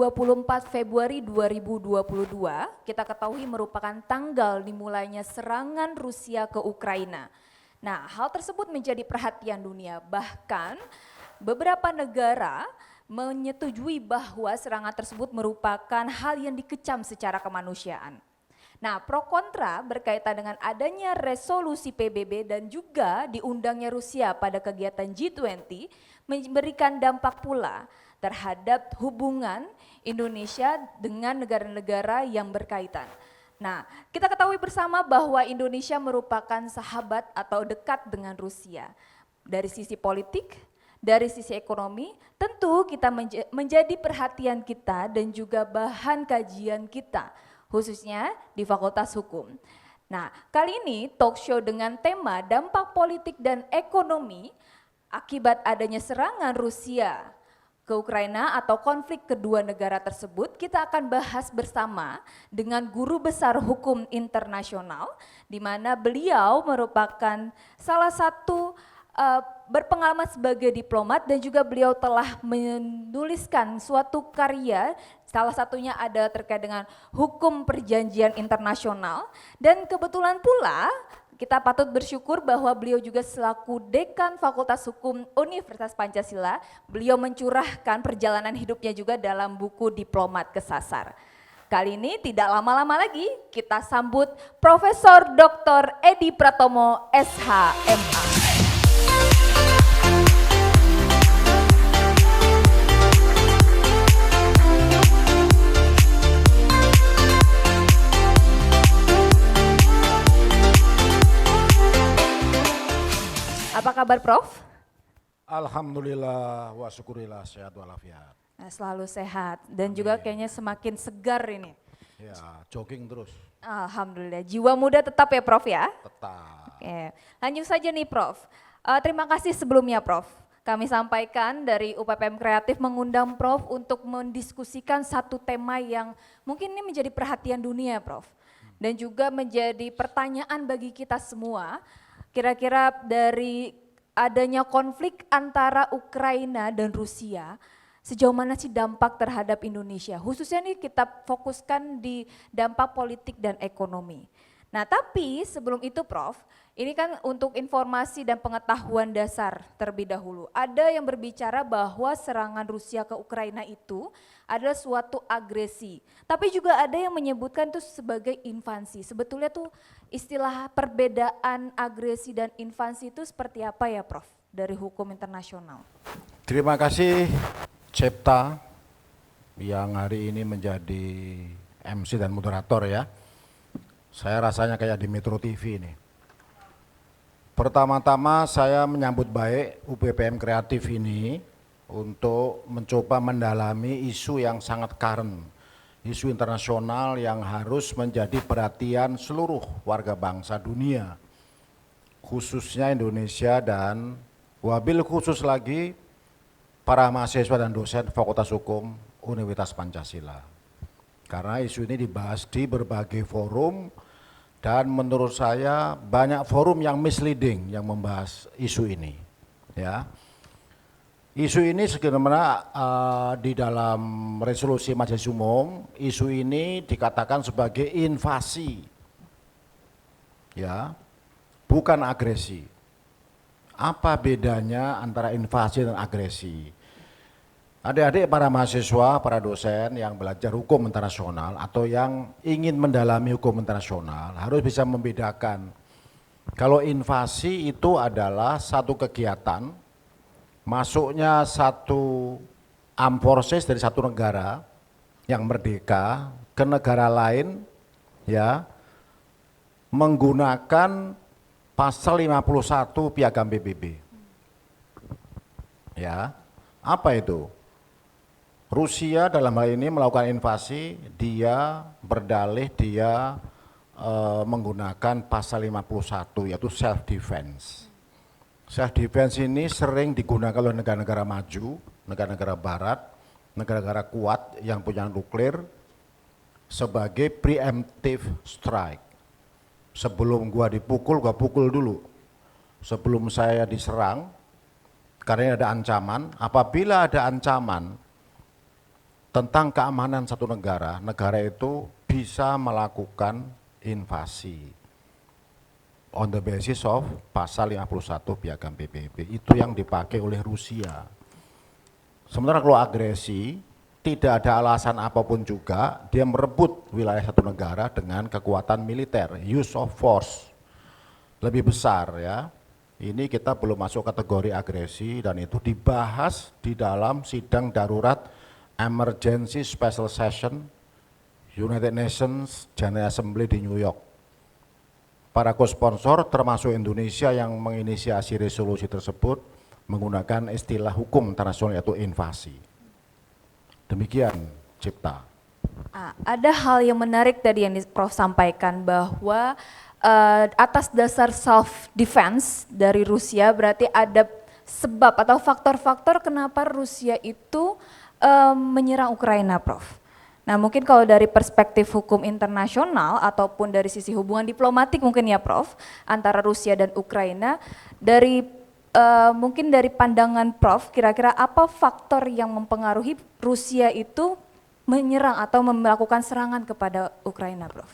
24 Februari 2022 kita ketahui merupakan tanggal dimulainya serangan Rusia ke Ukraina. Nah, hal tersebut menjadi perhatian dunia, bahkan beberapa negara menyetujui bahwa serangan tersebut merupakan hal yang dikecam secara kemanusiaan. Nah, pro kontra berkaitan dengan adanya resolusi PBB dan juga diundangnya Rusia pada kegiatan G20 memberikan dampak pula terhadap hubungan Indonesia dengan negara-negara yang berkaitan. Nah, kita ketahui bersama bahwa Indonesia merupakan sahabat atau dekat dengan Rusia. Dari sisi politik, dari sisi ekonomi, tentu kita menjadi perhatian kita dan juga bahan kajian kita, khususnya di Fakultas Hukum. Nah, kali ini talk show dengan tema dampak politik dan ekonomi akibat adanya serangan Rusia ke Ukraina atau konflik kedua negara tersebut, kita akan bahas bersama dengan Guru Besar Hukum Internasional, di mana beliau merupakan salah satu berpengalaman sebagai diplomat dan juga beliau telah menuliskan suatu karya, salah satunya ada terkait dengan hukum perjanjian internasional, dan kebetulan pula kita patut bersyukur bahwa beliau juga selaku Dekan Fakultas Hukum Universitas Pancasila, beliau mencurahkan perjalanan hidupnya juga dalam buku Diplomat Kesasar. Kali ini tidak lama-lama lagi kita sambut Profesor Dr. Edi Pratomo SHMA. Apa kabar Prof? Alhamdulillah wa syukurillah sehat walafiat. Nah, selalu sehat dan juga kayaknya semakin segar ini. Ya, jogging terus. Alhamdulillah, jiwa muda tetap ya Prof ya? Tetap. Oke, lanjut saja nih Prof. Terima kasih sebelumnya Prof. Kami sampaikan dari UPPM Kreatif mengundang Prof untuk mendiskusikan satu tema yang mungkin ini menjadi perhatian dunia Prof. Dan juga menjadi pertanyaan bagi kita semua. Kira-kira dari adanya konflik antara Ukraina dan Rusia, sejauh mana sih dampak terhadap Indonesia? Khususnya nih kita fokuskan di dampak politik dan ekonomi. Nah tapi sebelum itu Prof, ini kan untuk informasi dan pengetahuan dasar terlebih dahulu. Ada yang berbicara bahwa serangan Rusia ke Ukraina itu adalah suatu agresi. Tapi juga ada yang menyebutkan itu sebagai invasi. Sebetulnya tuh istilah perbedaan agresi dan invasi itu seperti apa ya Prof dari hukum internasional? Terima kasih Cipta yang hari ini menjadi MC dan moderator ya. Saya rasanya kayak di Metro TV ini. Pertama-tama saya menyambut baik UPPM Kreatif ini untuk mencoba mendalami isu yang sangat current, isu internasional yang harus menjadi perhatian seluruh warga bangsa dunia, khususnya Indonesia dan wabil khusus lagi para mahasiswa dan dosen Fakultas Hukum Universitas Pancasila. Karena isu ini dibahas di berbagai forum dan menurut saya banyak forum yang misleading yang membahas isu ini. Ya, isu ini sebagaimana di dalam resolusi Majelis Umum, isu ini dikatakan sebagai invasi, ya, bukan agresi. Apa bedanya antara invasi dan agresi? Adik-adik para mahasiswa, para dosen yang belajar hukum internasional atau yang ingin mendalami hukum internasional harus bisa membedakan. Kalau invasi itu adalah satu kegiatan, masuknya satu armed forces dari satu negara yang merdeka ke negara lain, ya, menggunakan pasal 51 Piagam PBB. Ya, apa itu? Rusia dalam hal ini melakukan invasi, dia berdalih dia menggunakan pasal 51 yaitu self defense. Self defense ini sering digunakan oleh negara-negara maju, negara-negara barat, negara-negara kuat yang punya nuklir sebagai preemptive strike. Sebelum gua dipukul, gua pukul dulu. Sebelum saya diserang, karena ada ancaman, apabila ada ancaman, tentang keamanan satu negara, negara itu bisa melakukan invasi on the basis of pasal 51 Piagam PBB. Itu yang dipakai oleh Rusia. Sementara kalau agresi, tidak ada alasan apapun juga, dia merebut wilayah satu negara dengan kekuatan militer, use of force, lebih besar ya. Ini kita belum masuk kategori agresi dan itu dibahas di dalam sidang darurat Emergency Special Session United Nations General Assembly di New York. Para co-sponsor termasuk Indonesia yang menginisiasi resolusi tersebut menggunakan istilah hukum internasional yaitu invasi. Demikian, Cipta. Ada hal yang menarik tadi yang Prof sampaikan bahwa atas dasar self defense dari Rusia berarti ada sebab atau faktor-faktor kenapa Rusia itu menyerang Ukraina, Prof. Nah, mungkin kalau dari perspektif hukum internasional ataupun dari sisi hubungan diplomatik mungkin ya, Prof, antara Rusia dan Ukraina, dari mungkin dari pandangan Prof, kira-kira apa faktor yang mempengaruhi Rusia itu menyerang atau melakukan serangan kepada Ukraina, Prof?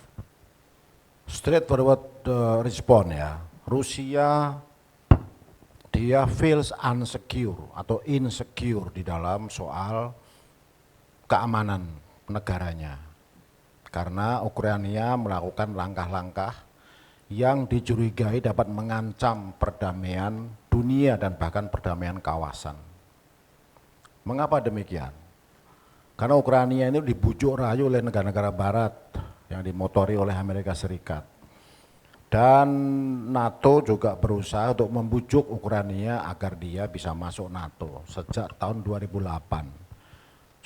Straightforward respon ya. Rusia dia feels insecure atau insecure di dalam soal keamanan negaranya. Karena Ukraina melakukan langkah-langkah yang dicurigai dapat mengancam perdamaian dunia dan bahkan perdamaian kawasan. Mengapa demikian? Karena Ukraina ini dibujuk rayu oleh negara-negara barat yang dimotori oleh Amerika Serikat. Dan NATO juga berusaha untuk membujuk Ukraina agar dia bisa masuk NATO sejak tahun 2008.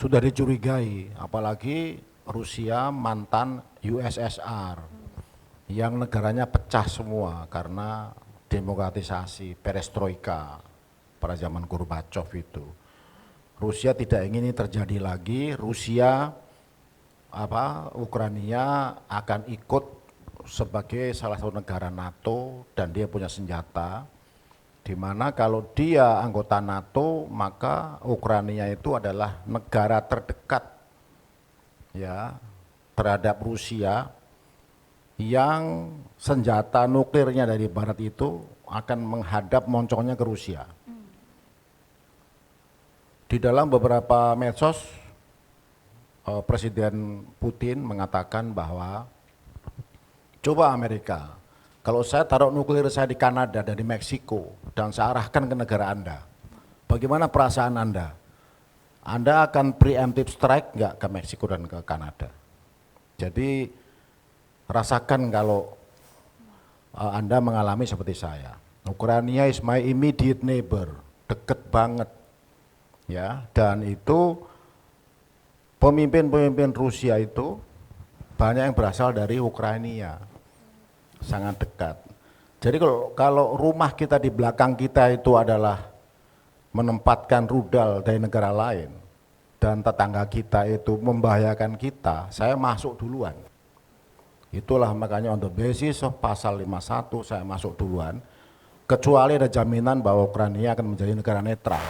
Sudah dicurigai, apalagi Rusia mantan USSR yang negaranya pecah semua karena demokratisasi, perestroika pada zaman Gorbachev itu. Rusia tidak ingin ini terjadi lagi, Ukraina akan ikut sebagai salah satu negara NATO dan dia punya senjata, di mana kalau dia anggota NATO maka Ukraina itu adalah negara terdekat ya terhadap Rusia yang senjata nuklirnya dari barat itu akan menghadap moncongnya ke Rusia. Di dalam beberapa medsos Presiden Putin mengatakan bahwa coba Amerika, kalau saya taruh nuklir saya di Kanada dan di Meksiko dan saya arahkan ke negara Anda, bagaimana perasaan Anda? Anda akan preemptive strike nggak ke Meksiko dan ke Kanada? Jadi rasakan kalau Anda mengalami seperti saya. Ukraina is my immediate neighbor, deket banget, ya. Dan itu pemimpin-pemimpin Rusia itu banyak yang berasal dari Ukraina. Sangat dekat. Jadi kalau rumah kita di belakang kita itu adalah menempatkan rudal dari negara lain dan tetangga kita itu membahayakan kita, saya masuk duluan. Itulah makanya on the basis of pasal 51 saya masuk duluan, kecuali ada jaminan bahwa Ukraina akan menjadi negara netral.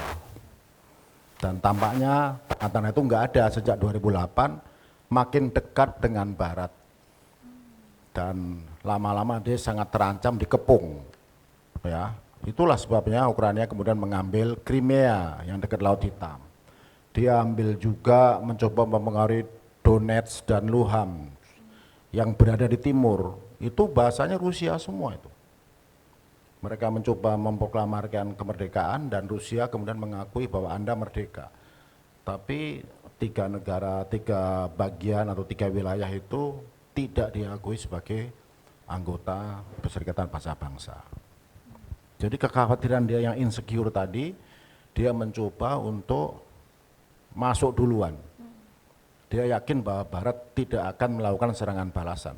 Dan tampaknya antara itu nggak ada sejak 2008, makin dekat dengan Barat. Dan lama-lama dia sangat terancam dikepung. Ya, itulah sebabnya Ukraina kemudian mengambil Crimea yang dekat Laut Hitam. Dia ambil juga mencoba mempengaruhi Donetsk dan Luhansk yang berada di timur. Itu bahasanya Rusia semua itu. Mereka mencoba memproklamarkan kemerdekaan dan Rusia kemudian mengakui bahwa Anda merdeka. Tapi tiga bagian atau tiga wilayah itu tidak diakui sebagai anggota Perserikatan Bangsa-Bangsa. Jadi kekhawatiran dia yang insecure tadi, dia mencoba untuk masuk duluan. Dia yakin bahwa Barat tidak akan melakukan serangan balasan.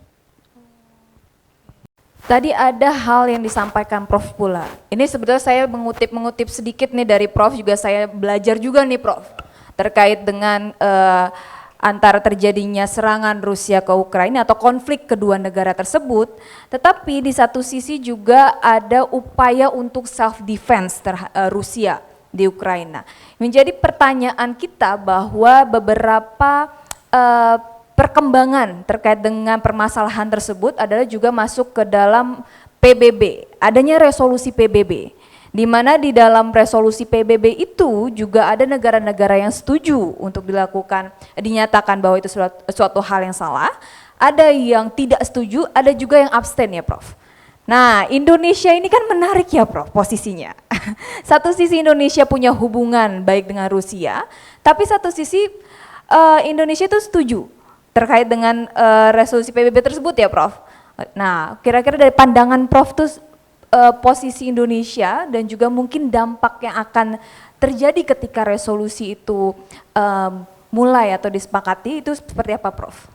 Tadi ada hal yang disampaikan Prof pula. Ini sebetulnya saya mengutip sedikit nih dari Prof, juga saya belajar juga nih Prof. Terkait dengan antara terjadinya serangan Rusia ke Ukraina atau konflik kedua negara tersebut, tetapi di satu sisi juga ada upaya untuk self defense Rusia di Ukraina. Menjadi pertanyaan kita bahwa beberapa perkembangan terkait dengan permasalahan tersebut adalah juga masuk ke dalam PBB, adanya resolusi PBB. Di mana di dalam resolusi PBB itu juga ada negara-negara yang setuju untuk dinyatakan bahwa itu suatu hal yang salah, ada yang tidak setuju, ada juga yang abstain ya Prof. Nah Indonesia ini kan menarik ya Prof posisinya. Satu sisi Indonesia punya hubungan baik dengan Rusia, tapi satu sisi Indonesia itu setuju terkait dengan resolusi PBB tersebut ya Prof. Nah kira-kira dari pandangan Prof tuh posisi Indonesia dan juga mungkin dampak yang akan terjadi ketika resolusi itu mulai atau disepakati itu seperti apa Prof?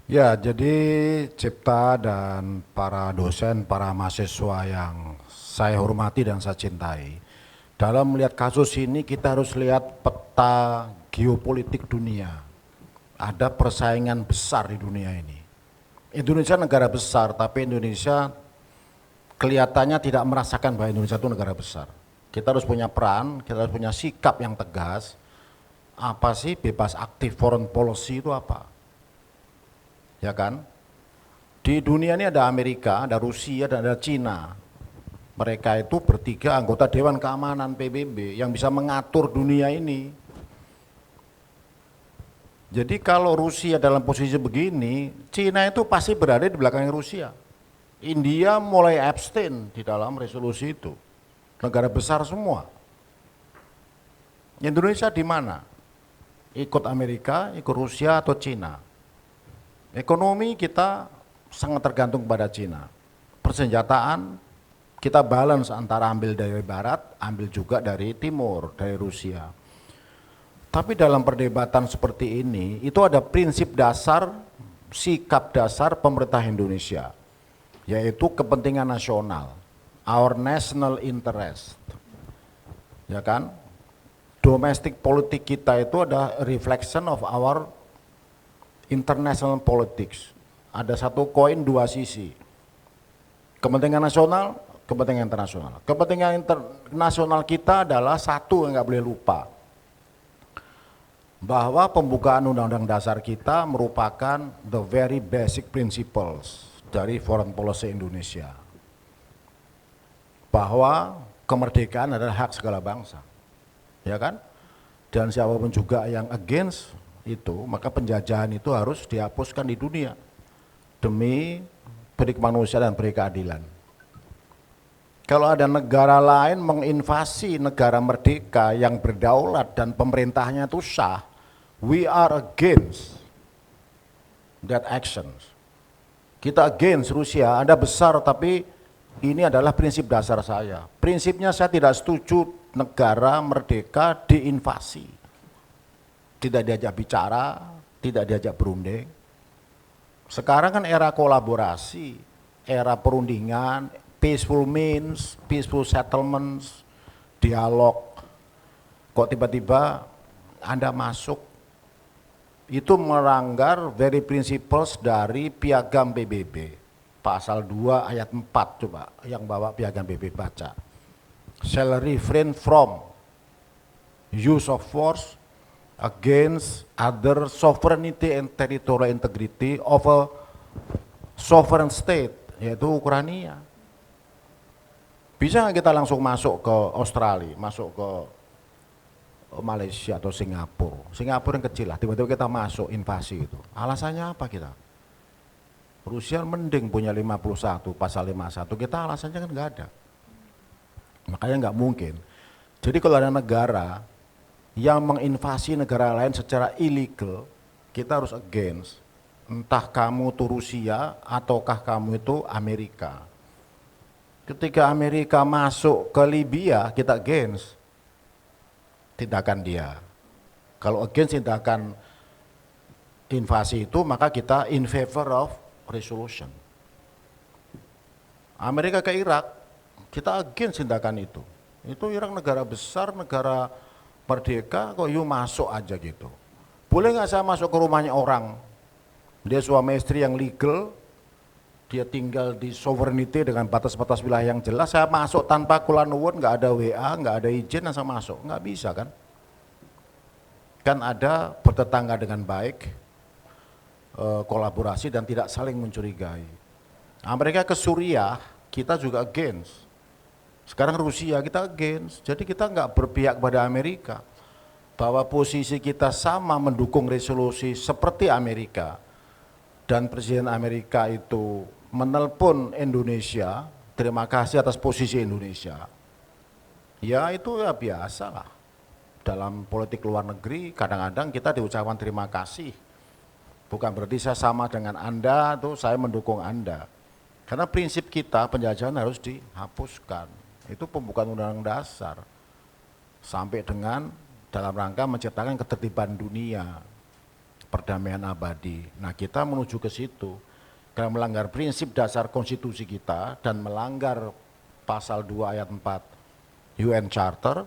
Ya, jadi Cipta dan para dosen, para mahasiswa yang saya hormati dan saya cintai, dalam melihat kasus ini kita harus lihat peta geopolitik dunia. Ada persaingan besar di dunia ini. Indonesia negara besar, tapi Indonesia kelihatannya tidak merasakan bahwa Indonesia itu negara besar. Kita harus punya peran, kita harus punya sikap yang tegas. Apa sih bebas aktif foreign policy itu apa? Ya kan? Di dunia ini ada Amerika, ada Rusia, dan ada Cina. Mereka itu bertiga anggota Dewan Keamanan PBB yang bisa mengatur dunia ini. Jadi kalau Rusia dalam posisi begini, Cina itu pasti berada di belakang Rusia. India mulai abstain di dalam resolusi itu. Negara besar semua. Indonesia di mana? Ikut Amerika, ikut Rusia atau Cina? Ekonomi kita sangat tergantung pada Cina. Persenjataan kita balance antara ambil dari barat, ambil juga dari timur, dari Rusia. Tapi dalam perdebatan seperti ini, itu ada prinsip dasar, sikap dasar pemerintah Indonesia, yaitu kepentingan nasional, our national interest. Ya kan? Domestic politik kita itu ada reflection of our international politics. Ada satu koin dua sisi. Kepentingan nasional, kepentingan internasional. Kepentingan internasional kita adalah satu yang nggak boleh lupa, bahwa pembukaan Undang-Undang Dasar kita merupakan the very basic principles dari foreign policy Indonesia. Bahwa kemerdekaan adalah hak segala bangsa. Ya kan? Dan siapapun juga yang against itu, maka penjajahan itu harus dihapuskan di dunia demi berkemanusiaan dan berkeadilan. Kalau ada negara lain menginvasi negara merdeka yang berdaulat dan pemerintahnya itu sah, we are against that actions. Kita against Rusia, Anda besar tapi ini adalah prinsip dasar saya. Prinsipnya saya tidak setuju negara merdeka diinvasi. Tidak diajak bicara, tidak diajak berunding. Sekarang kan era kolaborasi, era perundingan, peaceful means, peaceful settlements, dialog. Kok tiba-tiba Anda masuk, itu melanggar very principles dari Piagam PBB. Pasal 2 ayat 4 coba, yang bawa Piagam PBB baca. Shall refrain from use of force against other sovereignty and territorial integrity of a sovereign state, yaitu Ukraina. Bisa nggak kita langsung masuk ke Australia, masuk ke Malaysia atau Singapura? Singapura yang kecil lah, tiba-tiba kita masuk invasi itu. Alasannya apa kita? Rusia mending punya 51, pasal 51, kita alasannya kan nggak ada. Makanya nggak mungkin. Jadi kalau ada negara yang menginvasi negara lain secara illegal, kita harus against. Entah kamu itu Rusia ataukah kamu itu Amerika. Ketika Amerika masuk ke Libya, kita against tindakan dia. Kalau against tindakan invasi itu, maka kita in favor of resolution. Amerika ke Irak, kita against tindakan itu. Itu Irak negara besar, negara merdeka, kok you masuk aja gitu. Boleh nggak saya masuk ke rumahnya orang? Dia suami istri yang legal, dia tinggal di sovereignty dengan batas-batas wilayah yang jelas, saya masuk tanpa kula nuwun, nggak ada WA, nggak ada izin, saya masuk, nggak bisa kan? Kan ada bertetangga dengan baik, kolaborasi dan tidak saling mencurigai. Amerika ke Suriah, kita juga against. Sekarang Rusia kita against, jadi kita nggak berpihak pada Amerika. Bahwa posisi kita sama mendukung resolusi seperti Amerika, dan Presiden Amerika itu menelpon Indonesia, terima kasih atas posisi Indonesia. Ya itu ya biasa lah. Dalam politik luar negeri kadang-kadang kita diucapkan terima kasih. Bukan berarti saya sama dengan Anda, tuh saya mendukung Anda. Karena prinsip kita penjajahan harus dihapuskan. Itu pembukaan undang-undang dasar. Sampai dengan dalam rangka menciptakan ketertiban dunia, perdamaian abadi. Nah kita menuju ke situ. Karena melanggar prinsip dasar konstitusi kita dan melanggar pasal 2 ayat 4 UN Charter,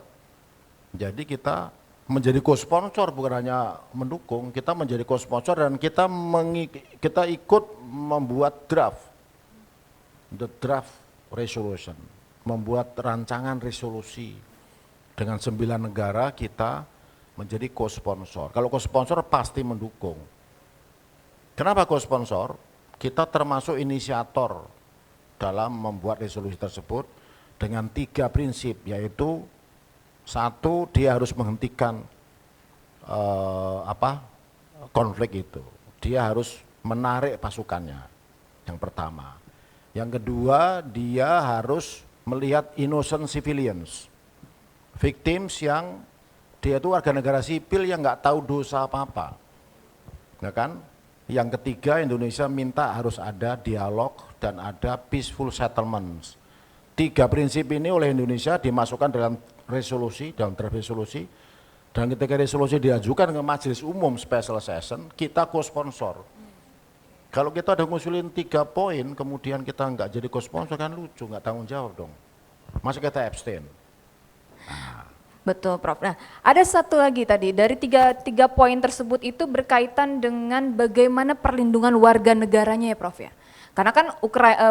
jadi kita menjadi co-sponsor, bukan hanya mendukung, kita menjadi co-sponsor dan kita ikut membuat the draft resolution, membuat rancangan resolusi dengan 9 negara kita menjadi co-sponsor. Kalau co-sponsor pasti mendukung. Kenapa co-sponsor? Kita termasuk inisiator dalam membuat resolusi tersebut dengan 3 prinsip, yaitu 1, dia harus menghentikan konflik itu. Dia harus menarik pasukannya, yang pertama. Yang kedua, dia harus melihat innocent civilians, victims yang dia itu warga negara sipil yang nggak tahu dosa apa-apa, ya kan? Yang ketiga, Indonesia minta harus ada dialog dan ada peaceful settlements. 3 prinsip ini oleh Indonesia dimasukkan dalam resolusi, dalam draft resolusi, dan ketika resolusi diajukan ke Majelis Umum Special Session, kita co-sponsor. Kalau kita ada ngusulin 3 poin, kemudian kita nggak jadi co-sponsor, kan lucu, nggak tanggung jawab dong. Masa kita abstain? Betul, Prof. Nah, ada satu lagi tadi, dari tiga poin tersebut itu berkaitan dengan bagaimana perlindungan warga negaranya ya, Prof ya. Karena kan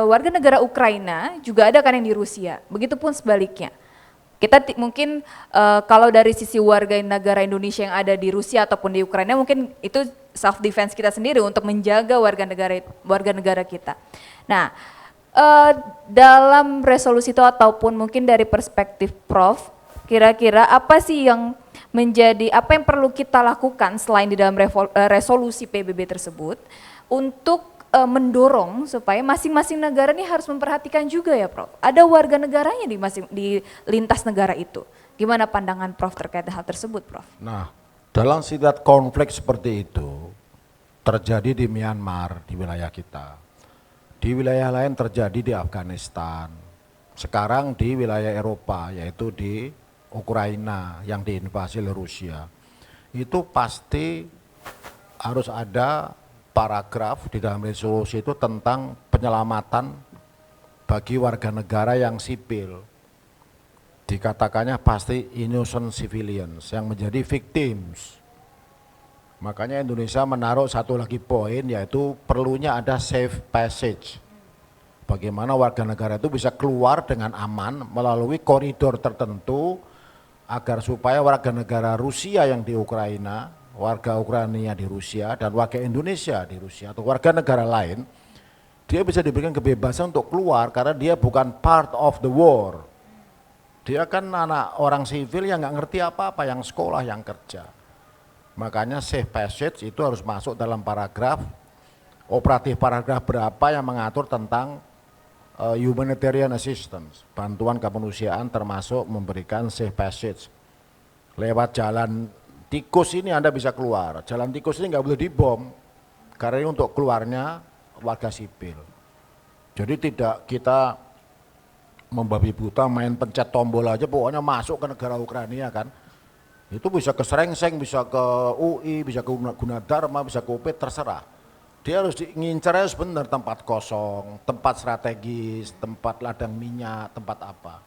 warga negara Ukraina juga ada kan yang di Rusia, begitupun sebaliknya. Kita mungkin kalau dari sisi warga negara Indonesia yang ada di Rusia ataupun di Ukraina, mungkin itu self defense kita sendiri untuk menjaga warga negara kita. Nah, dalam resolusi itu ataupun mungkin dari perspektif Prof, kira-kira apa sih yang menjadi, apa yang perlu kita lakukan selain di dalam resolusi PBB tersebut untuk mendorong supaya masing-masing negara ini harus memperhatikan juga ya, Prof. Ada warga negaranya di lintas negara itu. Gimana pandangan Prof terkait hal tersebut, Prof? Nah, dalam situasi konflik seperti itu terjadi di Myanmar, di wilayah kita. Di wilayah lain terjadi di Afghanistan. Sekarang di wilayah Eropa, yaitu di Ukraina yang diinvasi oleh Rusia. Itu pasti harus ada paragraf di dalam resolusi itu tentang penyelamatan bagi warga negara yang sipil. Dikatakannya pasti innocent civilians yang menjadi victims. Makanya Indonesia menaruh satu lagi poin, yaitu perlunya ada safe passage. Bagaimana warga negara itu bisa keluar dengan aman melalui koridor tertentu agar supaya warga negara Rusia yang di Ukraina, warga Ukraina di Rusia, dan warga Indonesia di Rusia atau warga negara lain, dia bisa diberikan kebebasan untuk keluar karena dia bukan part of the war. Dia kan anak orang sivil yang nggak ngerti apa-apa, yang sekolah, yang kerja. Makanya safe passage itu harus masuk dalam paragraf, operatif paragraf berapa yang mengatur tentang humanitarian assistance, bantuan kemanusiaan termasuk memberikan safe passage. Lewat jalan tikus ini Anda bisa keluar, jalan tikus ini nggak boleh dibom, karena ini untuk keluarnya warga sipil. Jadi tidak kita membabi buta main pencet tombol aja, pokoknya masuk ke negara Ukraina kan. Itu bisa ke Srengseng, bisa ke UI, bisa ke Gunadarma, bisa ke UP, terserah. Dia harus ngincernya sebentar tempat kosong, tempat strategis, tempat ladang minyak, tempat apa.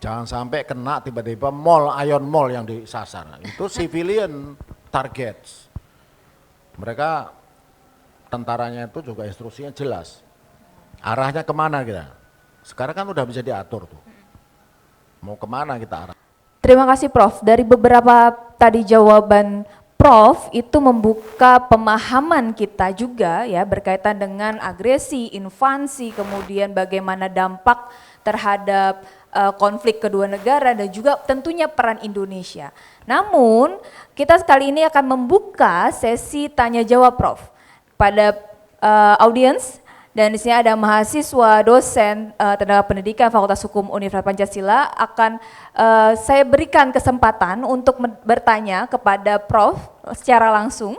Jangan sampai kena tiba-tiba mall, Ion Mall yang disasar. Itu civilian targets. Mereka tentaranya itu juga instruksinya jelas. Arahnya kemana kita? Sekarang kan udah bisa diatur tuh. Mau kemana kita arah? Terima kasih Prof. Dari beberapa tadi jawaban Prof itu membuka pemahaman kita juga ya berkaitan dengan agresi, invasi, kemudian bagaimana dampak terhadap konflik kedua negara dan juga tentunya peran Indonesia. Namun kita kali ini akan membuka sesi tanya jawab Prof pada audiens. Dan di sini ada mahasiswa, dosen, tenaga pendidikan Fakultas Hukum Universitas Pancasila akan saya berikan kesempatan untuk bertanya kepada Prof secara langsung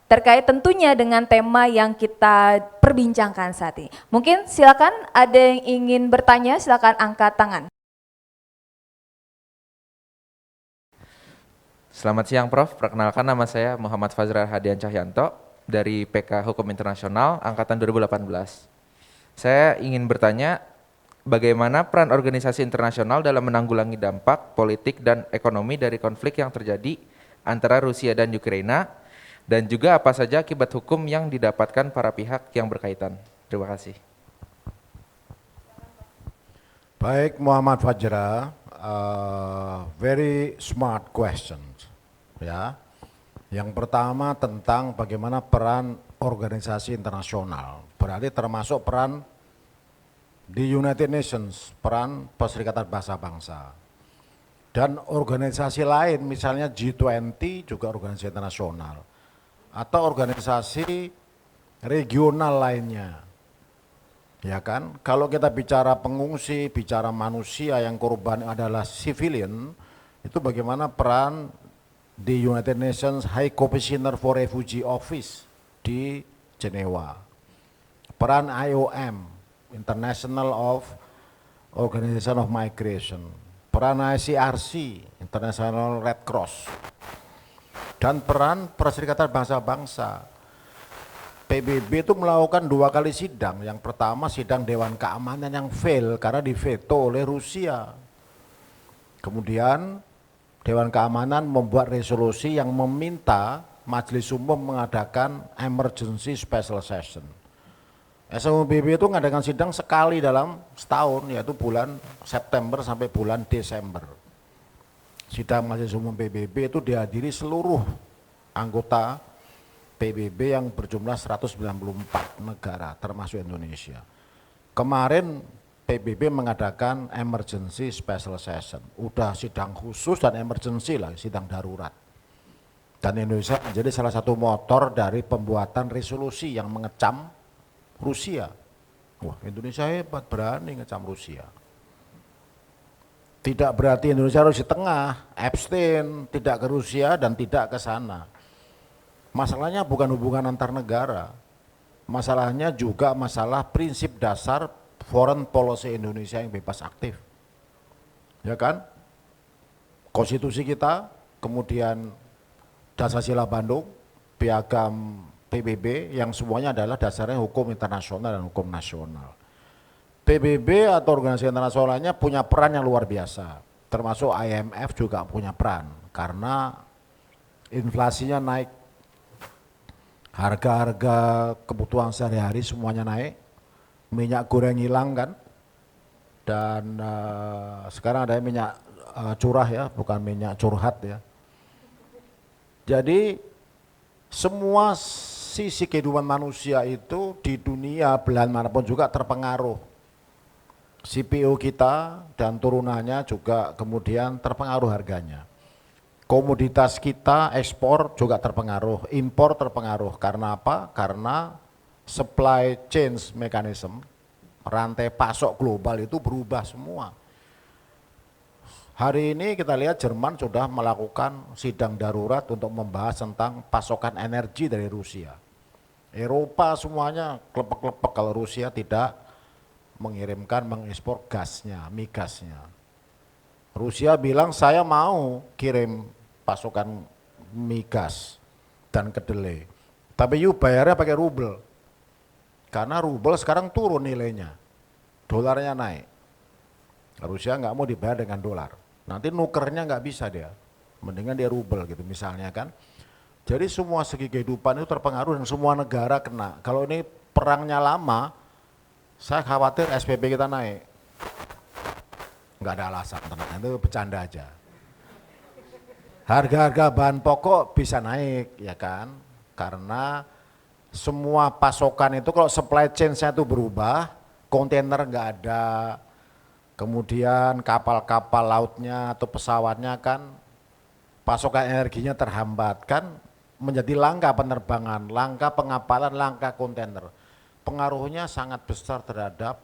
terkait tentunya dengan tema yang kita perbincangkan saat ini. Mungkin silakan ada yang ingin bertanya, silakan angkat tangan. Selamat siang Prof, perkenalkan nama saya Muhammad Fazral Hadian Cahyanto dari PK Hukum Internasional Angkatan 2018. Saya ingin bertanya, bagaimana peran organisasi internasional dalam menanggulangi dampak politik dan ekonomi dari konflik yang terjadi antara Rusia dan Ukraina, dan juga apa saja akibat hukum yang didapatkan para pihak yang berkaitan. Terima kasih. Baik Muhammad Fajra, very smart questions. Ya. Yang pertama tentang bagaimana peran organisasi internasional, berarti termasuk peran di United Nations, peran Perserikatan Bangsa-Bangsa. Dan organisasi lain, misalnya G20 juga organisasi internasional, atau organisasi regional lainnya. Ya kan, kalau kita bicara pengungsi, bicara manusia yang korban adalah civilian, itu bagaimana peran di United Nations High Commissioner for Refugee Office di Jenewa, peran IOM, International of Organization of Migration, peran ICRC, International Red Cross, dan peran Perserikatan Bangsa-Bangsa. PBB itu melakukan 2 kali sidang. Yang pertama sidang Dewan Keamanan yang fail karena diveto oleh Rusia. Kemudian Dewan Keamanan membuat resolusi yang meminta Majelis Umum mengadakan emergency special session. SMUPB itu mengadakan sidang sekali dalam setahun, yaitu bulan September sampai bulan Desember. Sidang Majelis Umum PBB itu dihadiri seluruh anggota PBB yang berjumlah 194 negara, termasuk Indonesia. Kemarin PBB mengadakan emergency special session, udah sidang khusus dan emergency lah, sidang darurat. Dan Indonesia menjadi salah satu motor dari pembuatan resolusi yang mengecam Rusia. Wah, Indonesia hebat, berani ngecam Rusia. Tidak berarti Indonesia harus di tengah, abstain, tidak ke Rusia dan tidak ke sana. Masalahnya bukan hubungan antar negara, masalahnya juga masalah prinsip dasar foreign policy Indonesia yang bebas aktif, ya kan? Konstitusi kita, kemudian Dasar-Sila Bandung, Piagam PBB yang semuanya adalah dasarnya hukum internasional dan hukum nasional. PBB atau organisasi internasionalnya punya peran yang luar biasa, termasuk IMF juga punya peran karena inflasinya naik, harga-harga kebutuhan sehari-hari semuanya naik. Minyak goreng hilang kan, dan sekarang ada minyak curah ya, bukan minyak curhat ya. Jadi semua sisi kehidupan manusia itu di dunia belahan manapun juga terpengaruh. CPO kita dan turunannya juga kemudian terpengaruh harganya. Komoditas kita ekspor juga terpengaruh, impor terpengaruh. Karena apa? Karena supply chain mechanism, rantai pasok global itu berubah semua. Hari ini kita lihat Jerman sudah melakukan sidang darurat untuk membahas tentang pasokan energi dari Rusia. Eropa semuanya klepek-klepek kalau Rusia tidak mengekspor gasnya, migasnya. Rusia bilang saya mau kirim pasokan migas dan kedelai, tapi you bayarnya pakai rubel. Karena rubel sekarang turun nilainya, dolarnya naik. Rusia nggak mau dibayar dengan dolar, nanti nukernya nggak bisa dia, mendingan dia rubel gitu misalnya kan. Jadi semua segi kehidupan itu terpengaruh dan semua negara kena. Kalau ini perangnya lama, Saya khawatir SPP kita naik. Nggak ada alasan, tenang, itu bercanda aja. Harga-harga bahan pokok bisa naik, ya kan? Karena semua pasokan itu kalau supply chain-nya itu berubah, kontainer nggak ada, kemudian kapal-kapal lautnya atau pesawatnya kan pasokan energinya terhambat, kan menjadi langka penerbangan, langka pengapalan, langka kontainer. Pengaruhnya sangat besar terhadap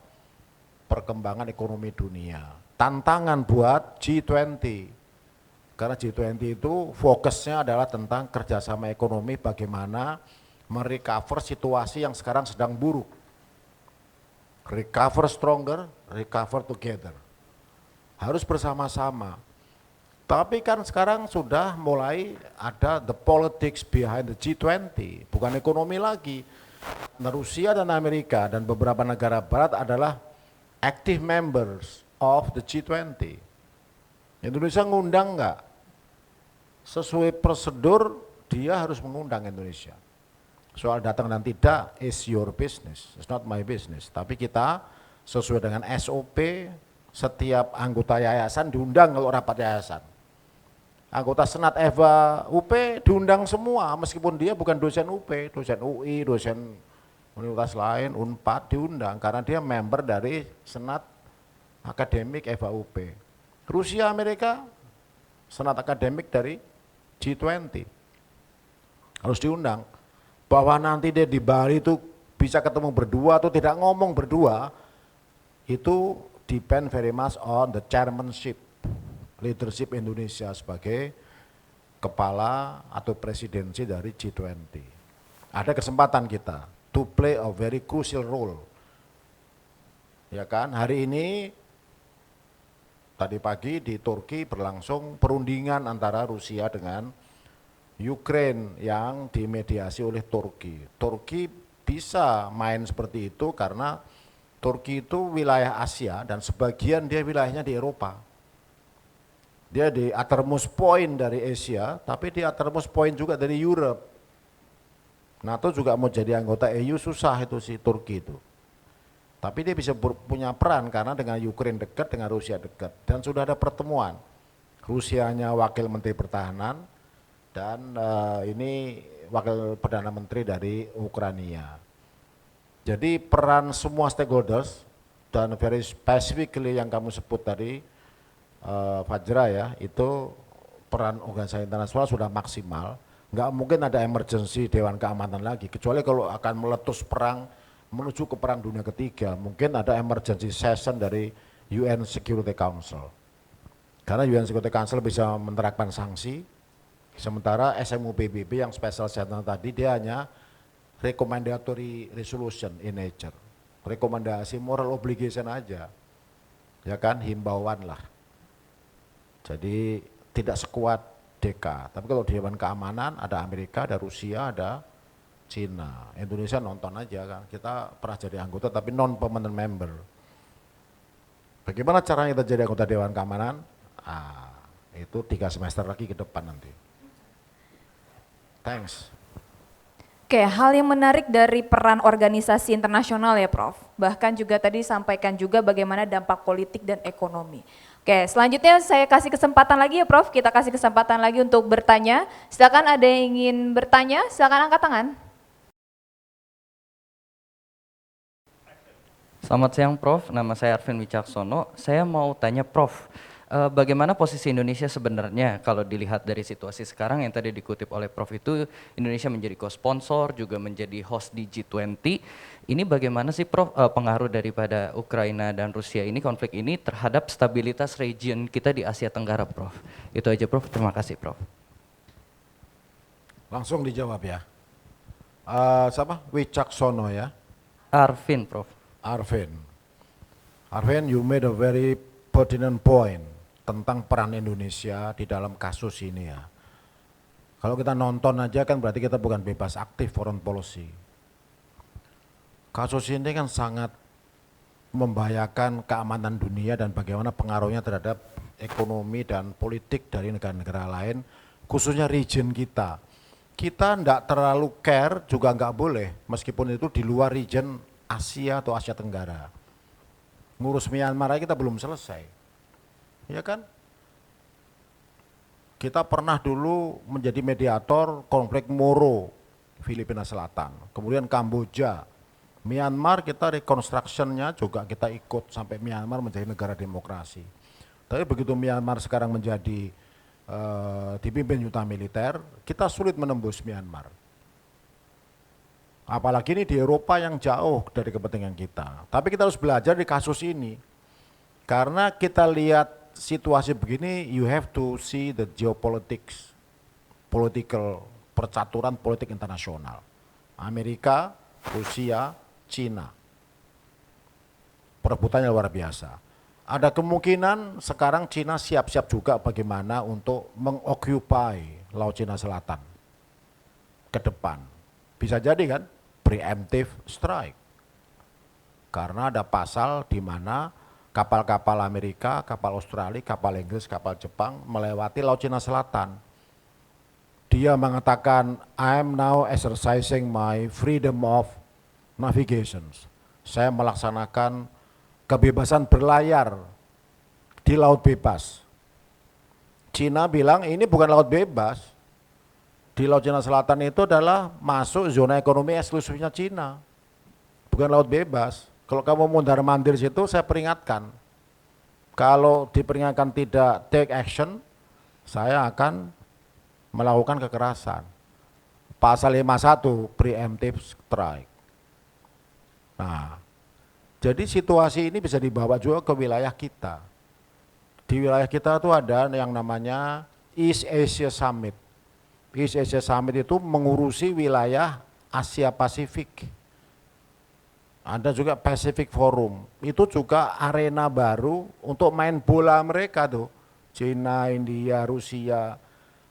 perkembangan ekonomi dunia. Tantangan buat G20, karena G20 itu fokusnya adalah tentang kerjasama ekonomi, bagaimana merecover situasi yang sekarang sedang buruk. Recover stronger, recover together. Harus bersama-sama. Tapi kan sekarang sudah mulai ada the politics behind the G20, bukan ekonomi lagi. Nah, Rusia dan Amerika dan beberapa negara barat adalah active members of the G20. Indonesia ngundang enggak? Sesuai prosedur dia harus mengundang Indonesia. Soal datang dan tidak is your business, it's not my business. Tapi kita sesuai dengan SOP, setiap anggota yayasan diundang kalau rapat yayasan. Anggota Senat EVA UP diundang semua, meskipun dia bukan dosen UP, dosen UI, dosen universitas lain, UNPAD diundang karena dia member dari Senat Akademik EVA UP. Rusia, Amerika, Senat Akademik dari G20. Harus diundang. Bahwa nanti dia di Bali itu bisa ketemu berdua atau tidak ngomong berdua, itu depend very much on the chairmanship, leadership Indonesia sebagai kepala atau presidensi dari G20. Ada kesempatan kita to play a very crucial role. Ya kan, hari ini tadi pagi di Turki berlangsung perundingan antara Rusia dengan Ukraine yang dimediasi oleh Turki. Turki bisa main seperti itu karena Turki itu wilayah Asia dan sebagian dia wilayahnya di Eropa. Dia di uttermost point dari Asia, tapi di uttermost point juga dari Europe. NATO juga mau jadi anggota EU susah itu si Turki itu. Tapi dia bisa punya peran karena dengan Ukraine dekat, dengan Rusia dekat. Dan sudah ada pertemuan. Rusianya wakil menteri pertahanan dan ini wakil perdana menteri dari Ukraina. Jadi peran semua stakeholders dan very specifically yang kamu sebut tadi, Fajra ya, itu peran organisasi internasional sudah maksimal. Nggak mungkin ada emergency Dewan Keamanan lagi, kecuali kalau akan meletus perang menuju ke perang dunia ketiga, mungkin ada emergency session dari UN Security Council. Karena UN Security Council bisa menerapkan sanksi, sementara SMU PBB yang special session tadi dia hanya recommendatory resolution in nature, rekomendasi moral obligation aja, ya kan, himbauan lah. Jadi tidak sekuat DK, tapi kalau di Dewan Keamanan ada Amerika, ada Rusia, ada Cina. Indonesia nonton aja kan, kita pernah jadi anggota tapi non permanent member. Bagaimana caranya kita jadi anggota Dewan Keamanan? Itu 3 semester lagi ke depan nanti. Thanks. Oke, hal yang menarik dari peran organisasi internasional ya Prof. Bahkan juga tadi disampaikan juga bagaimana dampak politik dan ekonomi. Oke, selanjutnya saya kasih kesempatan lagi ya Prof. Kita kasih kesempatan lagi untuk bertanya. Silakan ada yang ingin bertanya, silakan angkat tangan. Selamat siang Prof, nama saya Arvin Wicaksono. Saya mau tanya Prof, bagaimana posisi Indonesia sebenarnya kalau dilihat dari situasi sekarang yang tadi dikutip oleh Prof itu Indonesia menjadi co-sponsor, juga menjadi host di G20. Ini bagaimana sih Prof pengaruh daripada Ukraina dan Rusia ini, konflik ini terhadap stabilitas region kita di Asia Tenggara Prof? Itu aja Prof, terima kasih Prof. Langsung dijawab ya. Siapa? Wicaksono ya? Arvin Prof. Arvin, you made a very pertinent point tentang peran Indonesia di dalam kasus ini ya. Kalau kita nonton aja kan berarti kita bukan bebas aktif foreign policy. Kasus ini kan sangat membahayakan keamanan dunia dan bagaimana pengaruhnya terhadap ekonomi dan politik dari negara-negara lain, khususnya region kita. Kita enggak terlalu care, juga enggak boleh, meskipun itu di luar region Asia atau Asia Tenggara. Ngurus Myanmar aja kita belum selesai. Ya kan? Kita pernah dulu menjadi mediator konflik Moro, Filipina Selatan. Kemudian Kamboja. Myanmar kita reconstruction-nya juga kita ikut sampai Myanmar menjadi negara demokrasi. Tapi begitu Myanmar sekarang menjadi dipimpin junta militer, kita sulit menembus Myanmar. Apalagi ini di Eropa yang jauh dari kepentingan kita. Tapi kita harus belajar di kasus ini. Karena kita lihat situasi begini, you have to see the geopolitics, percaturan politik internasional. Amerika, Rusia, Cina. Perebutannya luar biasa. Ada kemungkinan sekarang Cina siap-siap juga bagaimana untuk mengoccupy Laut Cina Selatan ke depan. Bisa jadi kan preemptive strike. Karena ada pasal di mana kapal-kapal Amerika, kapal Australia, kapal Inggris, kapal Jepang melewati Laut Cina Selatan. Dia mengatakan, I am now exercising my freedom of navigation. Saya melaksanakan kebebasan berlayar di laut bebas. Cina bilang ini bukan laut bebas. Di Laut Cina Selatan itu adalah masuk zona ekonomi eksklusifnya Cina. Bukan laut bebas. Kalau kamu mundar-mandir situ, saya peringatkan. Kalau diperingatkan tidak take action, saya akan melakukan kekerasan. Pasal 51, preemptive strike. Nah, jadi situasi ini bisa dibawa juga ke wilayah kita. Di wilayah kita itu ada yang namanya East Asia Summit. East Asia Summit itu mengurusi wilayah Asia Pasifik. Ada juga Pacific Forum. Itu juga arena baru untuk main bola mereka tuh. China, India, Rusia,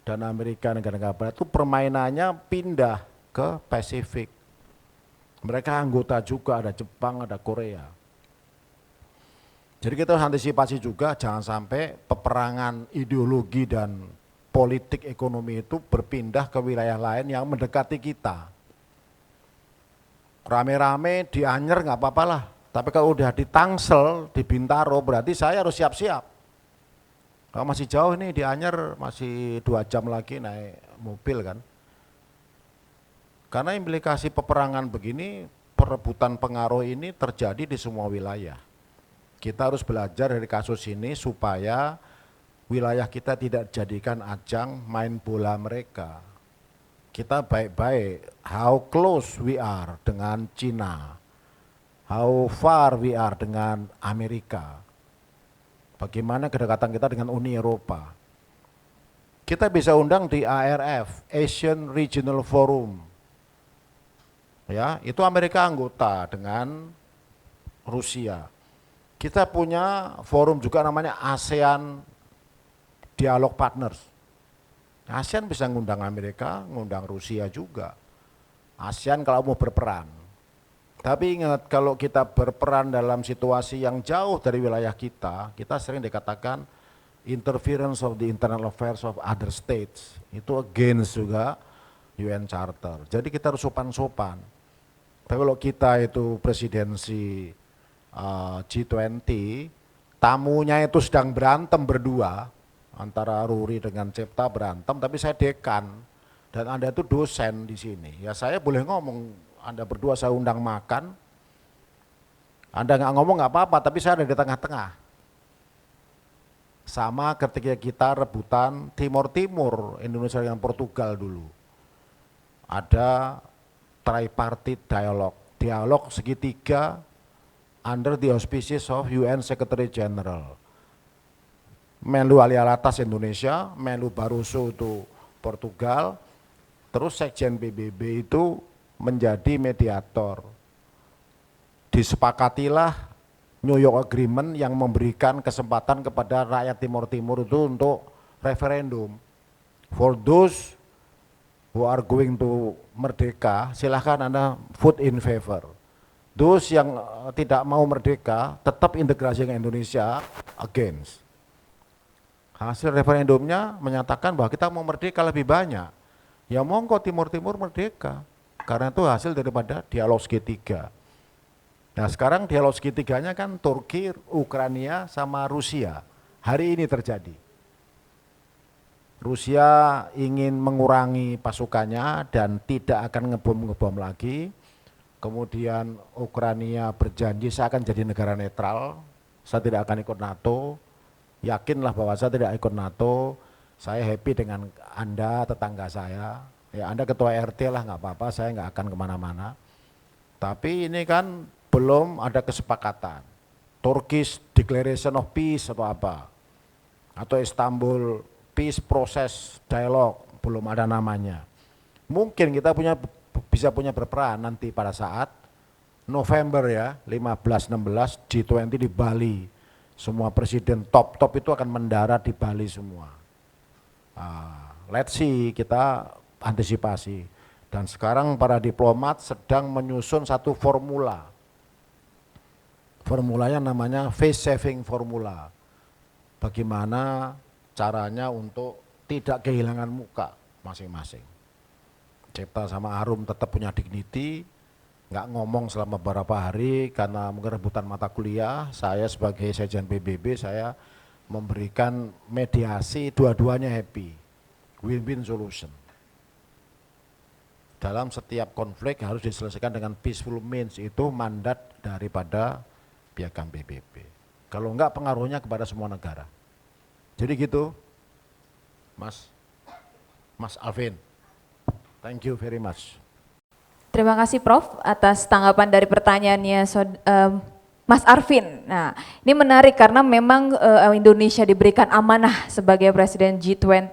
dan Amerika, negara-negara barat itu permainannya pindah ke Pasifik. Mereka anggota juga, ada Jepang, ada Korea. Jadi kita harus antisipasi juga jangan sampai peperangan ideologi dan politik ekonomi itu berpindah ke wilayah lain yang mendekati kita. Rame-rame di Anyer nggak apa-apa lah, tapi kalau udah di Tangsel, di Bintaro berarti saya harus siap-siap. Kalau masih jauh nih di Anyer, masih 2 jam lagi naik mobil kan. Karena implikasi peperangan begini, perebutan pengaruh ini terjadi di semua wilayah. Kita harus belajar dari kasus ini supaya wilayah kita tidak jadikan ajang main bola mereka. Kita baik-baik, how close we are dengan Cina, how far we are dengan Amerika, bagaimana kedekatan kita dengan Uni Eropa. Kita bisa undang di ARF, Asian Regional Forum. Ya, itu Amerika anggota dengan Rusia. Kita punya forum juga namanya ASEAN Dialog Partners. ASEAN bisa ngundang Amerika, ngundang Rusia juga. ASEAN kalau mau berperan. Tapi ingat kalau kita berperan dalam situasi yang jauh dari wilayah kita sering dikatakan interference of the internal affairs of other states. Itu against juga UN Charter. Jadi kita harus sopan-sopan. Tapi kalau kita itu presidensi G20, tamunya itu sedang berantem berdua, antara Ruri dengan Cipta berantem, tapi saya dekan dan Anda itu dosen di sini. Ya saya boleh ngomong, Anda berdua saya undang makan, Anda nggak ngomong nggak apa-apa, tapi saya ada di tengah-tengah. Sama ketika kita rebutan Timur-Timur, Indonesia dengan Portugal dulu. Ada tripartite dialog segitiga under the auspices of UN Secretary General. Menlu Alialatas Indonesia, Menlu Barroso itu Portugal, terus Sekjen PBB itu menjadi mediator. Disepakatilah New York Agreement yang memberikan kesempatan kepada rakyat Timur-Timur itu untuk referendum. For those who are going to merdeka, silahkan Anda vote in favor. Those yang tidak mau merdeka, tetap integrasi dengan Indonesia, against. Hasil referendumnya menyatakan bahwa kita mau merdeka lebih banyak. Ya monggo Timur-Timur merdeka, karena itu hasil daripada dialog segitiga. Nah sekarang dialog segitiganya kan Turki, Ukraina, sama Rusia. Hari ini terjadi. Rusia ingin mengurangi pasukannya dan tidak akan ngebom lagi. Kemudian Ukraina berjanji saya akan jadi negara netral, saya tidak akan ikut NATO. Yakinlah bahwa saya tidak ikut NATO, saya happy dengan Anda tetangga saya. Ya Anda ketua RT lah nggak apa-apa, saya nggak akan kemana-mana. Tapi ini kan belum ada kesepakatan. Turkish Declaration of Peace atau apa. Atau Istanbul Peace Process Dialogue, belum ada namanya. Mungkin kita bisa punya berperan nanti pada saat November ya, 15-16 G20 di Bali. Semua presiden top itu akan mendarat di Bali semua. Let's see, kita antisipasi. Dan sekarang para diplomat sedang menyusun satu formula. Formulanya namanya face saving formula. Bagaimana caranya untuk tidak kehilangan muka masing-masing. Cipta sama Arum tetap punya dignity, nggak ngomong selama beberapa hari karena mungkin rebutan mata kuliah. Saya sebagai Sekjen PBB, saya memberikan mediasi, dua-duanya happy, win-win solution. Dalam setiap konflik harus diselesaikan dengan peaceful means, itu mandat daripada Piagam PBB. Kalau enggak pengaruhnya kepada semua negara. Jadi gitu, Mas Alvin. Thank you very much. Terima kasih Prof atas tanggapan dari pertanyaannya Mas Arvin. Nah, ini menarik karena memang Indonesia diberikan amanah sebagai Presiden G20,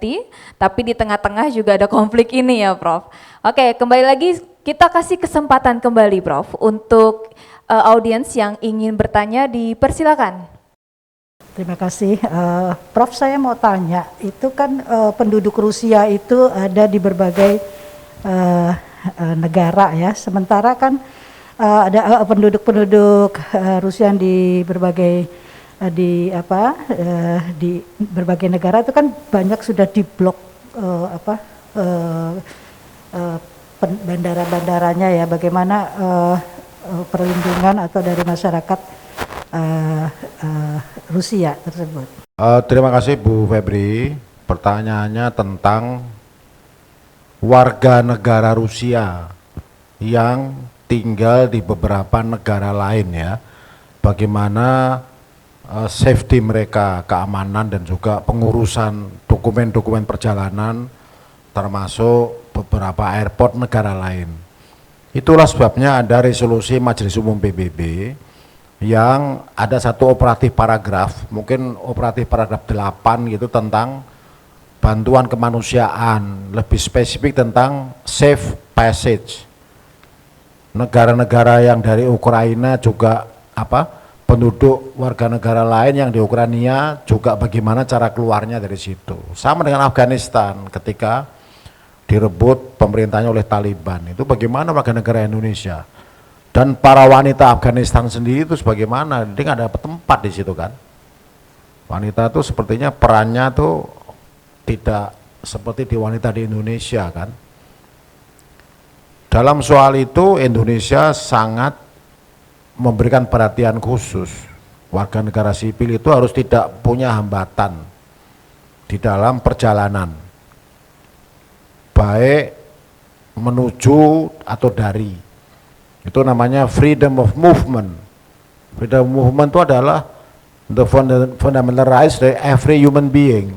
tapi di tengah-tengah juga ada konflik ini ya Prof. Oke, kembali lagi kita kasih kesempatan kembali Prof untuk audiens yang ingin bertanya, dipersilakan. Terima kasih, Prof. Saya mau tanya, itu kan penduduk Rusia itu ada di berbagai negara ya, sementara kan ada penduduk-penduduk Rusia di berbagai di berbagai negara itu kan banyak sudah diblok bandara-bandaranya ya. Bagaimana perlindungan atau dari masyarakat Rusia tersebut? Terima kasih Bu Febri. Pertanyaannya tentang warga negara Rusia yang tinggal di beberapa negara lain ya, bagaimana safety mereka, keamanan dan juga pengurusan dokumen-dokumen perjalanan termasuk beberapa airport negara lain. Itulah sebabnya ada resolusi Majelis Umum PBB yang ada satu operatif paragraf, mungkin operatif paragraf 8 gitu, tentang bantuan kemanusiaan, lebih spesifik tentang safe passage. Negara-negara yang dari Ukraina juga penduduk warga negara lain yang di Ukraina juga bagaimana cara keluarnya dari situ. Sama dengan Afghanistan ketika direbut pemerintahnya oleh Taliban, itu bagaimana warga negara Indonesia dan para wanita Afghanistan sendiri itu sebagaimana, dia nggak dapat tempat di situ kan. Wanita itu sepertinya perannya tuh tidak seperti di wanita di Indonesia kan. Dalam soal itu Indonesia sangat memberikan perhatian khusus. Warga negara sipil itu harus tidak punya hambatan di dalam perjalanan, baik menuju atau dari. Itu namanya freedom of movement. Freedom of movement itu adalah the fundamental rights dari every human being.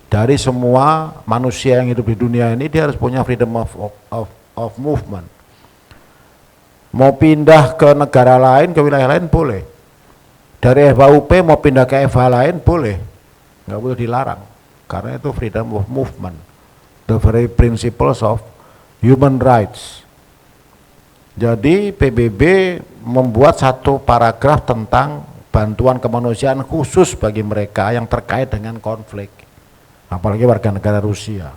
Dari semua manusia yang hidup di dunia ini, dia harus punya freedom of movement. Mau pindah ke negara lain, ke wilayah lain boleh. Dari FHUP mau pindah ke FH lain boleh, nggak boleh dilarang. Karena itu freedom of movement, the very principles of human rights. Jadi PBB membuat satu paragraf tentang bantuan kemanusiaan khusus bagi mereka yang terkait dengan konflik. Apalagi warga negara Rusia.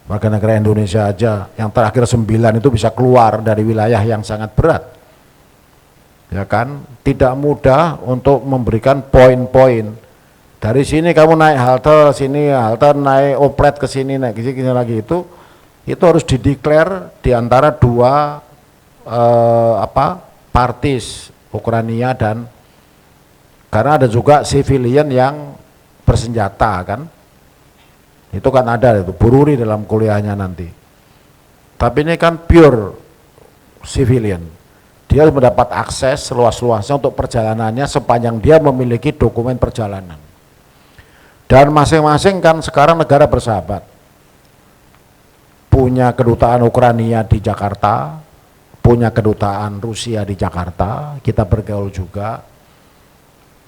Warga negara Indonesia aja yang terakhir 9 itu bisa keluar dari wilayah yang sangat berat. Ya kan, tidak mudah untuk memberikan poin-poin. Dari sini kamu naik halte, sini halte, naik oplet ke sini, naik ke sini lagi, itu harus dideklar di antara dua parties Ukraina dan karena ada juga civilian yang bersenjata kan, itu kan ada itu Bururi dalam kuliahnya nanti. Tapi ini kan pure civilian, dia mendapat akses seluas-luasnya untuk perjalanannya sepanjang dia memiliki dokumen perjalanan. Dan masing-masing kan sekarang negara bersahabat, punya kedutaan Ukraina di Jakarta, punya kedutaan Rusia di Jakarta, kita bergaul juga.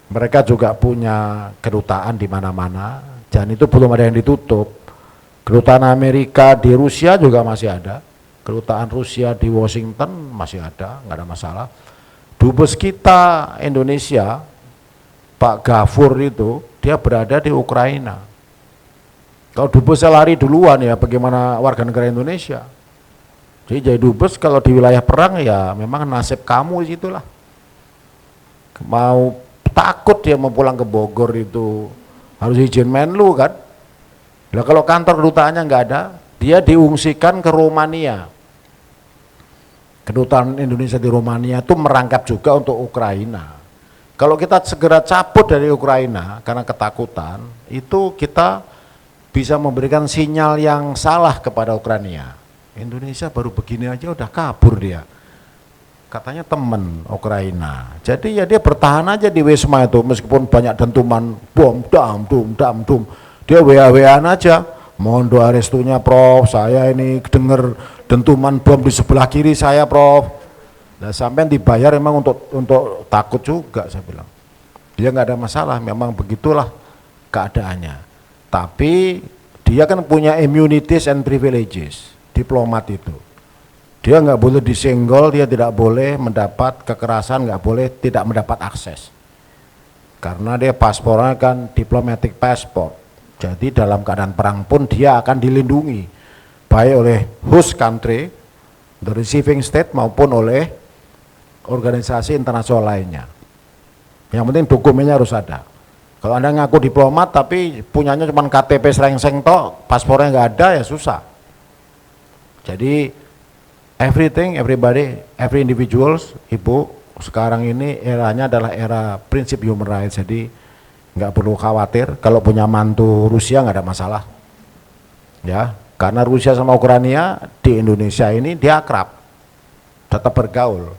Mereka juga punya kedutaan di mana-mana, dan itu belum ada yang ditutup. Kedutaan Amerika di Rusia juga masih ada, kedutaan Rusia di Washington masih ada, nggak ada masalah. Dubes kita Indonesia, Pak Gafur itu, dia berada di Ukraina. Kalau dubesnya lari duluan ya bagaimana warga negara Indonesia? Jadi dubes kalau di wilayah perang ya memang nasib kamu itulah. Mau takut dia mau pulang ke Bogor itu harus izin Menlu kan. Nah kalau kantor kedutaannya nggak ada, dia diungsikan ke Romania. Kedutaan Indonesia di Romania itu merangkap juga untuk Ukraina. Kalau kita segera cabut dari Ukraina karena ketakutan, itu kita bisa memberikan sinyal yang salah kepada Ukraina. Indonesia baru begini aja udah kabur dia. Katanya teman Ukraina. Jadi ya dia bertahan aja di Wisma itu meskipun banyak dentuman bom dam. Dia WA-WA-an aja. Mohon doa restunya Prof. Saya ini dengar dentuman bom di sebelah kiri saya Prof. Nah, sampai dibayar memang untuk takut juga saya bilang. Dia nggak ada masalah, memang begitulah keadaannya. Tapi dia kan punya immunities and privileges, diplomat itu. Dia nggak boleh disenggol, dia tidak boleh mendapat kekerasan, nggak boleh tidak mendapat akses. Karena dia paspornya kan diplomatic passport. Jadi dalam keadaan perang pun dia akan dilindungi baik oleh host country, the receiving state maupun oleh organisasi internasional lainnya. Yang penting dokumennya harus ada. Kalau Anda ngaku diplomat tapi punyanya cuma KTP serengseng tok, paspornya nggak ada ya susah. Jadi everything, everybody, every individuals, Ibu, sekarang ini eranya adalah era prinsip human rights, jadi nggak perlu khawatir kalau punya mantu Rusia nggak ada masalah. Ya, karena Rusia sama Ukraina di Indonesia ini dia akrab, tetap bergaul.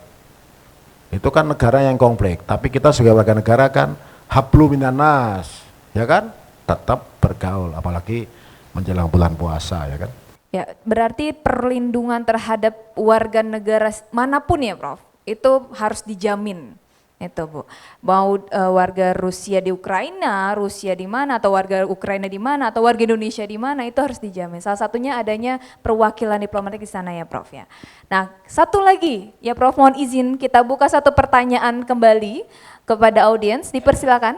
Itu kan negara yang konflik, tapi kita sebagai warga negara kan hablu minanas, ya kan, tetap bergaul, apalagi menjelang bulan puasa, ya kan. Ya, berarti perlindungan terhadap warga negara manapun ya Prof, itu harus dijamin. Itu Bu, mau warga Rusia di Ukraina, Rusia di mana, atau warga Ukraina di mana, atau warga Indonesia di mana, itu harus dijamin. Salah satunya adanya perwakilan diplomatik di sana ya Prof ya. Nah, satu lagi ya Prof, mohon izin kita buka satu pertanyaan kembali kepada audiens, dipersilakan.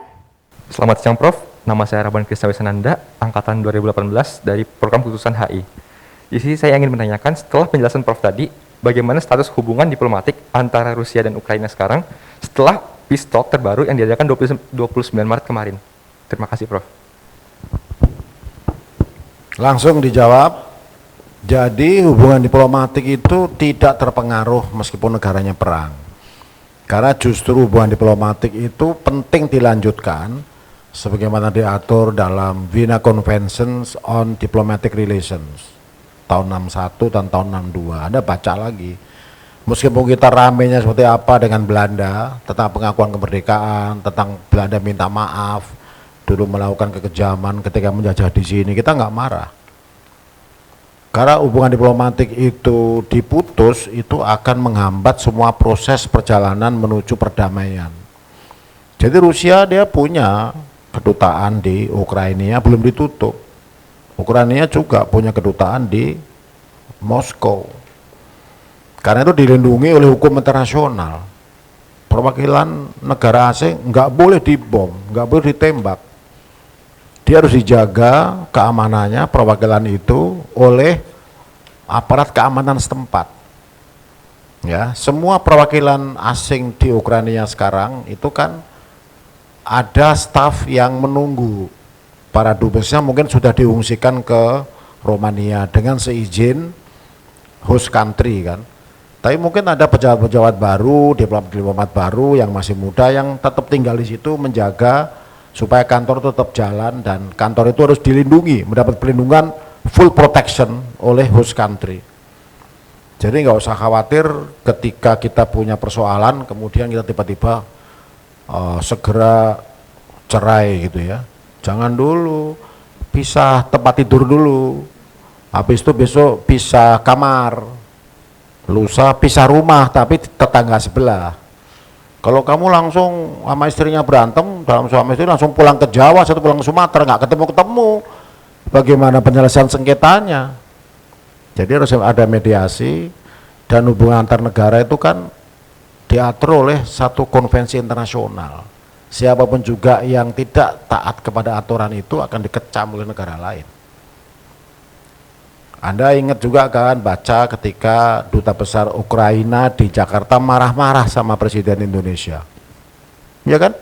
Selamat siang Prof, nama saya Raban Krista Wisananda, Angkatan 2018 dari Program Khususan HI. Di sini saya ingin menanyakan setelah penjelasan Prof tadi, bagaimana status hubungan diplomatik antara Rusia dan Ukraina sekarang setelah peace talk terbaru yang diadakan 29 Maret kemarin. Terima kasih Prof. Langsung dijawab. Jadi hubungan diplomatik itu tidak terpengaruh meskipun negaranya perang. Karena justru hubungan diplomatik itu penting dilanjutkan sebagaimana diatur dalam Vienna Conventions on Diplomatic Relations tahun 61 dan tahun 62. Anda baca lagi. Meskipun kita ramenya seperti apa dengan Belanda tentang pengakuan kemerdekaan, tentang Belanda minta maaf dulu melakukan kekejaman ketika menjajah di sini, kita nggak marah. Karena hubungan diplomatik itu diputus, itu akan menghambat semua proses perjalanan menuju perdamaian. Jadi Rusia dia punya kedutaan di Ukraina belum ditutup. Ukraina juga punya kedutaan di Moskow. Karena itu dilindungi oleh hukum internasional. Perwakilan negara asing nggak boleh dibom, nggak boleh ditembak. Dia harus dijaga keamanannya perwakilan itu oleh aparat keamanan setempat. Ya, semua perwakilan asing di Ukraina sekarang itu kan ada staf yang menunggu. Para dubesnya mungkin sudah diungsikan ke Romania dengan seizin host country kan. Tapi mungkin ada pejabat-pejabat baru, diplomat-diplomat baru yang masih muda yang tetap tinggal di situ menjaga supaya kantor tetap jalan, dan kantor itu harus dilindungi, mendapat perlindungan full protection oleh host country. Jadi nggak usah khawatir ketika kita punya persoalan kemudian kita tiba-tiba segera cerai gitu ya. Jangan dulu, pisah tempat tidur dulu, habis itu besok pisah kamar, lusa pisah rumah tapi tetangga sebelah. Kalau kamu langsung sama istrinya berantem, dalam suami istri langsung pulang ke Jawa, satu pulang ke Sumatera, nggak ketemu-ketemu, bagaimana penyelesaian sengketanya? Jadi harus ada mediasi, dan hubungan antar negara itu kan diatur oleh satu konvensi internasional. Siapapun juga yang tidak taat kepada aturan itu akan dikecam oleh negara lain. Anda ingat juga kan baca ketika Duta Besar Ukraina di Jakarta marah-marah sama Presiden Indonesia. Ya kan?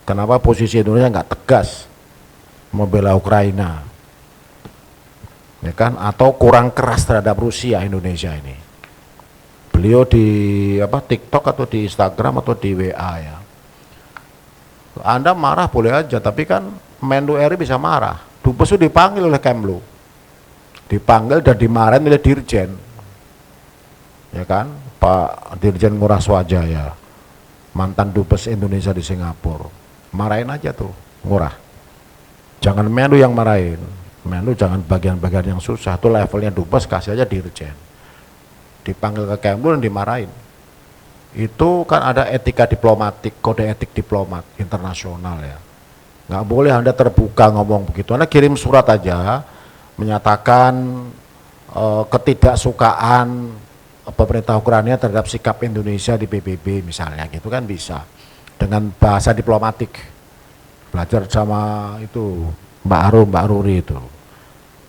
Kenapa posisi Indonesia nggak tegas membela Ukraina? Ya kan? Atau kurang keras terhadap Rusia Indonesia ini. Beliau di TikTok atau di Instagram atau di WA ya. Anda marah boleh aja, tapi kan Menlu RI bisa marah. Dubes itu dipanggil oleh Kemlu, dipanggil dan dimarahin oleh Dirjen, ya kan, Pak Dirjen Ngurah Swajaya, mantan Dubes Indonesia di Singapura. Marahin aja tuh Ngurah. Jangan Menlu yang marahin. Menlu jangan bagian-bagian yang susah, itu levelnya Dubes, kasih aja Dirjen. Dipanggil ke Kemlu dan dimarahin. Itu kan ada etika diplomatik, kode etik diplomat internasional ya. Nggak boleh Anda terbuka ngomong begitu. Anda kirim surat aja menyatakan ketidaksukaan pemerintah Ukraina terhadap sikap Indonesia di PBB misalnya, gitu kan bisa. Dengan bahasa diplomatik. Belajar sama itu Mbak Ruri itu.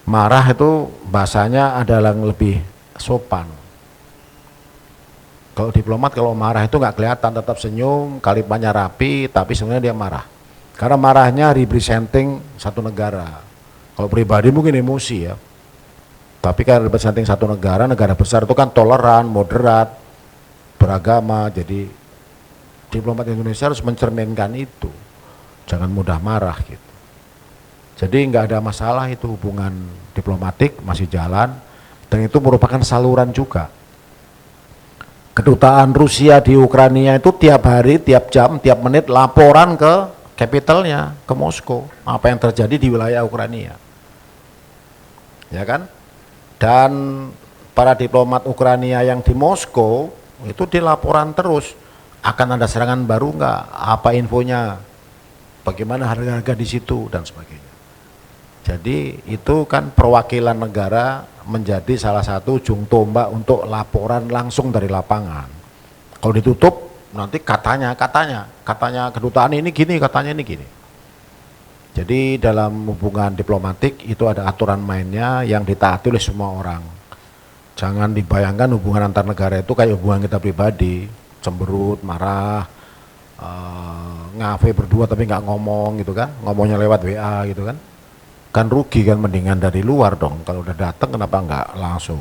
Marah itu bahasanya adalah yang lebih sopan. Kalau diplomat kalau marah itu nggak kelihatan, tetap senyum, kalimatnya rapi, tapi sebenarnya dia marah. Karena marahnya representing satu negara. Kalau pribadi mungkin emosi ya. Tapi kan representing satu negara, negara besar itu kan toleran, moderat, beragama. Jadi diplomat Indonesia harus mencerminkan itu. Jangan mudah marah gitu. Jadi nggak ada masalah, itu hubungan diplomatik masih jalan, dan itu merupakan saluran juga. Kedutaan Rusia di Ukraina itu tiap hari, tiap jam, tiap menit laporan ke capitalnya, ke Moskow, apa yang terjadi di wilayah Ukraina. Ya kan? Dan para diplomat Ukraina yang di Moskow itu dilaporan terus, akan ada serangan baru nggak, apa infonya, bagaimana harga-harga di situ dan sebagainya. Jadi itu kan perwakilan negara menjadi salah satu ujung tombak untuk laporan langsung dari lapangan. Kalau ditutup nanti katanya kedutaan ini gini, katanya ini gini. Jadi dalam hubungan diplomatik itu ada aturan mainnya yang ditaati oleh semua orang. Jangan dibayangkan hubungan antar negara itu kayak hubungan kita pribadi, cemberut, marah, ngafe berdua tapi nggak ngomong gitu kan, ngomongnya lewat WA gitu kan. Kan rugi kan, mendingan dari luar dong. Kalau udah datang kenapa nggak langsung.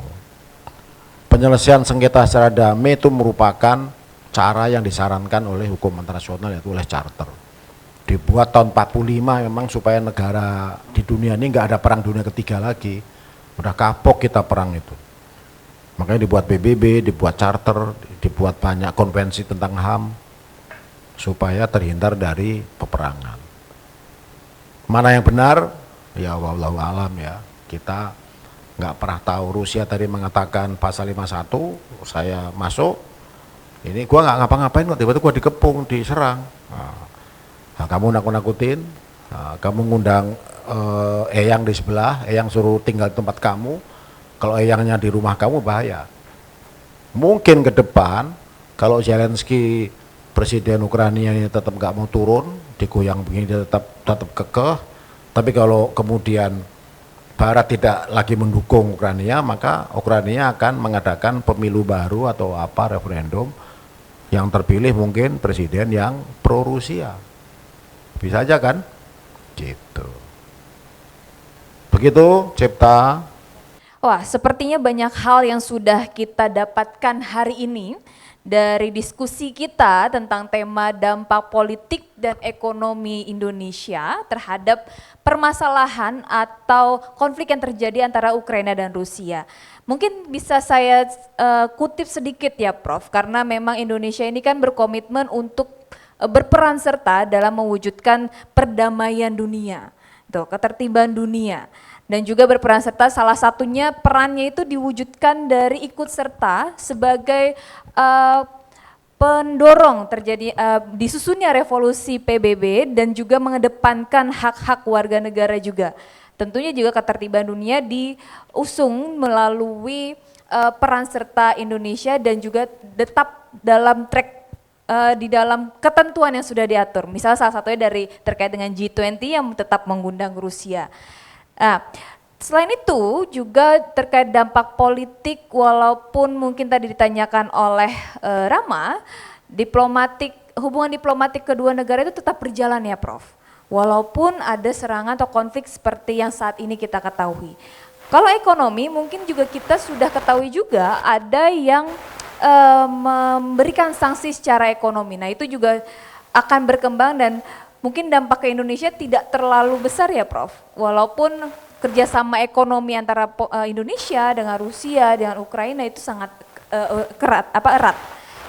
Penyelesaian sengketa secara damai itu merupakan cara yang disarankan oleh hukum internasional, yaitu oleh charter. Dibuat tahun 45 memang supaya negara di dunia ini nggak ada perang dunia ketiga lagi. Udah kapok kita perang itu. Makanya dibuat PBB, dibuat charter, dibuat banyak konvensi tentang HAM supaya terhindar dari peperangan. Mana yang benar? Ya wallahu alam ya, kita nggak pernah tahu. Rusia tadi mengatakan pasal 51, saya masuk, ini gua nggak ngapa-ngapain kok, tiba-tiba gua dikepung, diserang. Nah, kamu nakut-nakutin, kamu ngundang eyang di sebelah, eyang suruh tinggal di tempat kamu, kalau eyangnya di rumah kamu bahaya. Mungkin ke depan kalau Zelensky presiden Ukraina ini tetap nggak mau turun, digoyang begini dia tetap kekeh. Tapi kalau kemudian Barat tidak lagi mendukung Ukraina, maka Ukraina akan mengadakan pemilu baru atau apa, referendum, yang terpilih mungkin presiden yang pro Rusia. Bisa aja kan? Gitu. Begitu, Cipta. Wah, sepertinya banyak hal yang sudah kita dapatkan hari ini dari diskusi kita tentang tema dampak politik dan ekonomi Indonesia terhadap permasalahan atau konflik yang terjadi antara Ukraina dan Rusia. Mungkin bisa saya kutip sedikit ya Prof, karena memang Indonesia ini kan berkomitmen untuk berperan serta dalam mewujudkan perdamaian dunia, tuh, ketertiban dunia. Dan juga berperan serta salah satunya perannya itu diwujudkan dari ikut serta sebagai pendorong terjadi disusunnya revolusi PBB dan juga mengedepankan hak-hak warga negara juga. Tentunya juga ketertiban dunia diusung melalui peran serta Indonesia dan juga tetap dalam track di dalam ketentuan yang sudah diatur. Misalnya salah satunya dari terkait dengan G20 yang tetap mengundang Rusia. Nah, selain itu juga terkait dampak politik, walaupun mungkin tadi ditanyakan oleh Rama, hubungan diplomatik kedua negara itu tetap berjalan ya Prof. Walaupun ada serangan atau konflik seperti yang saat ini kita ketahui. Kalau ekonomi mungkin juga kita sudah ketahui juga ada yang memberikan sanksi secara ekonomi. Nah itu juga akan berkembang dan mungkin dampak ke Indonesia tidak terlalu besar ya Prof. Walaupun kerjasama ekonomi antara Indonesia dengan Rusia dengan Ukraina itu sangat erat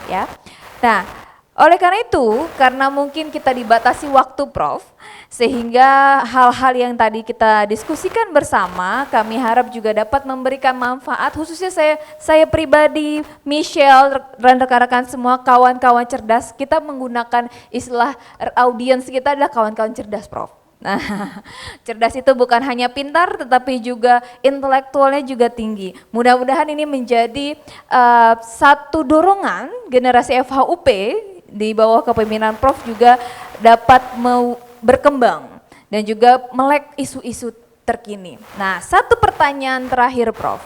ya. Nah, oleh karena itu, karena mungkin kita dibatasi waktu Prof, sehingga hal-hal yang tadi kita diskusikan bersama, kami harap juga dapat memberikan manfaat, khususnya saya pribadi, Michelle, dan rekan-rekan semua kawan-kawan cerdas, kita menggunakan istilah audiens kita adalah kawan-kawan cerdas Prof. Nah, cerdas itu bukan hanya pintar, tetapi juga intelektualnya juga tinggi. Mudah-mudahan ini menjadi satu dorongan generasi FHUP di bawah kepemimpinan Prof juga dapat berkembang dan juga melek isu-isu terkini. Nah, satu pertanyaan terakhir Prof.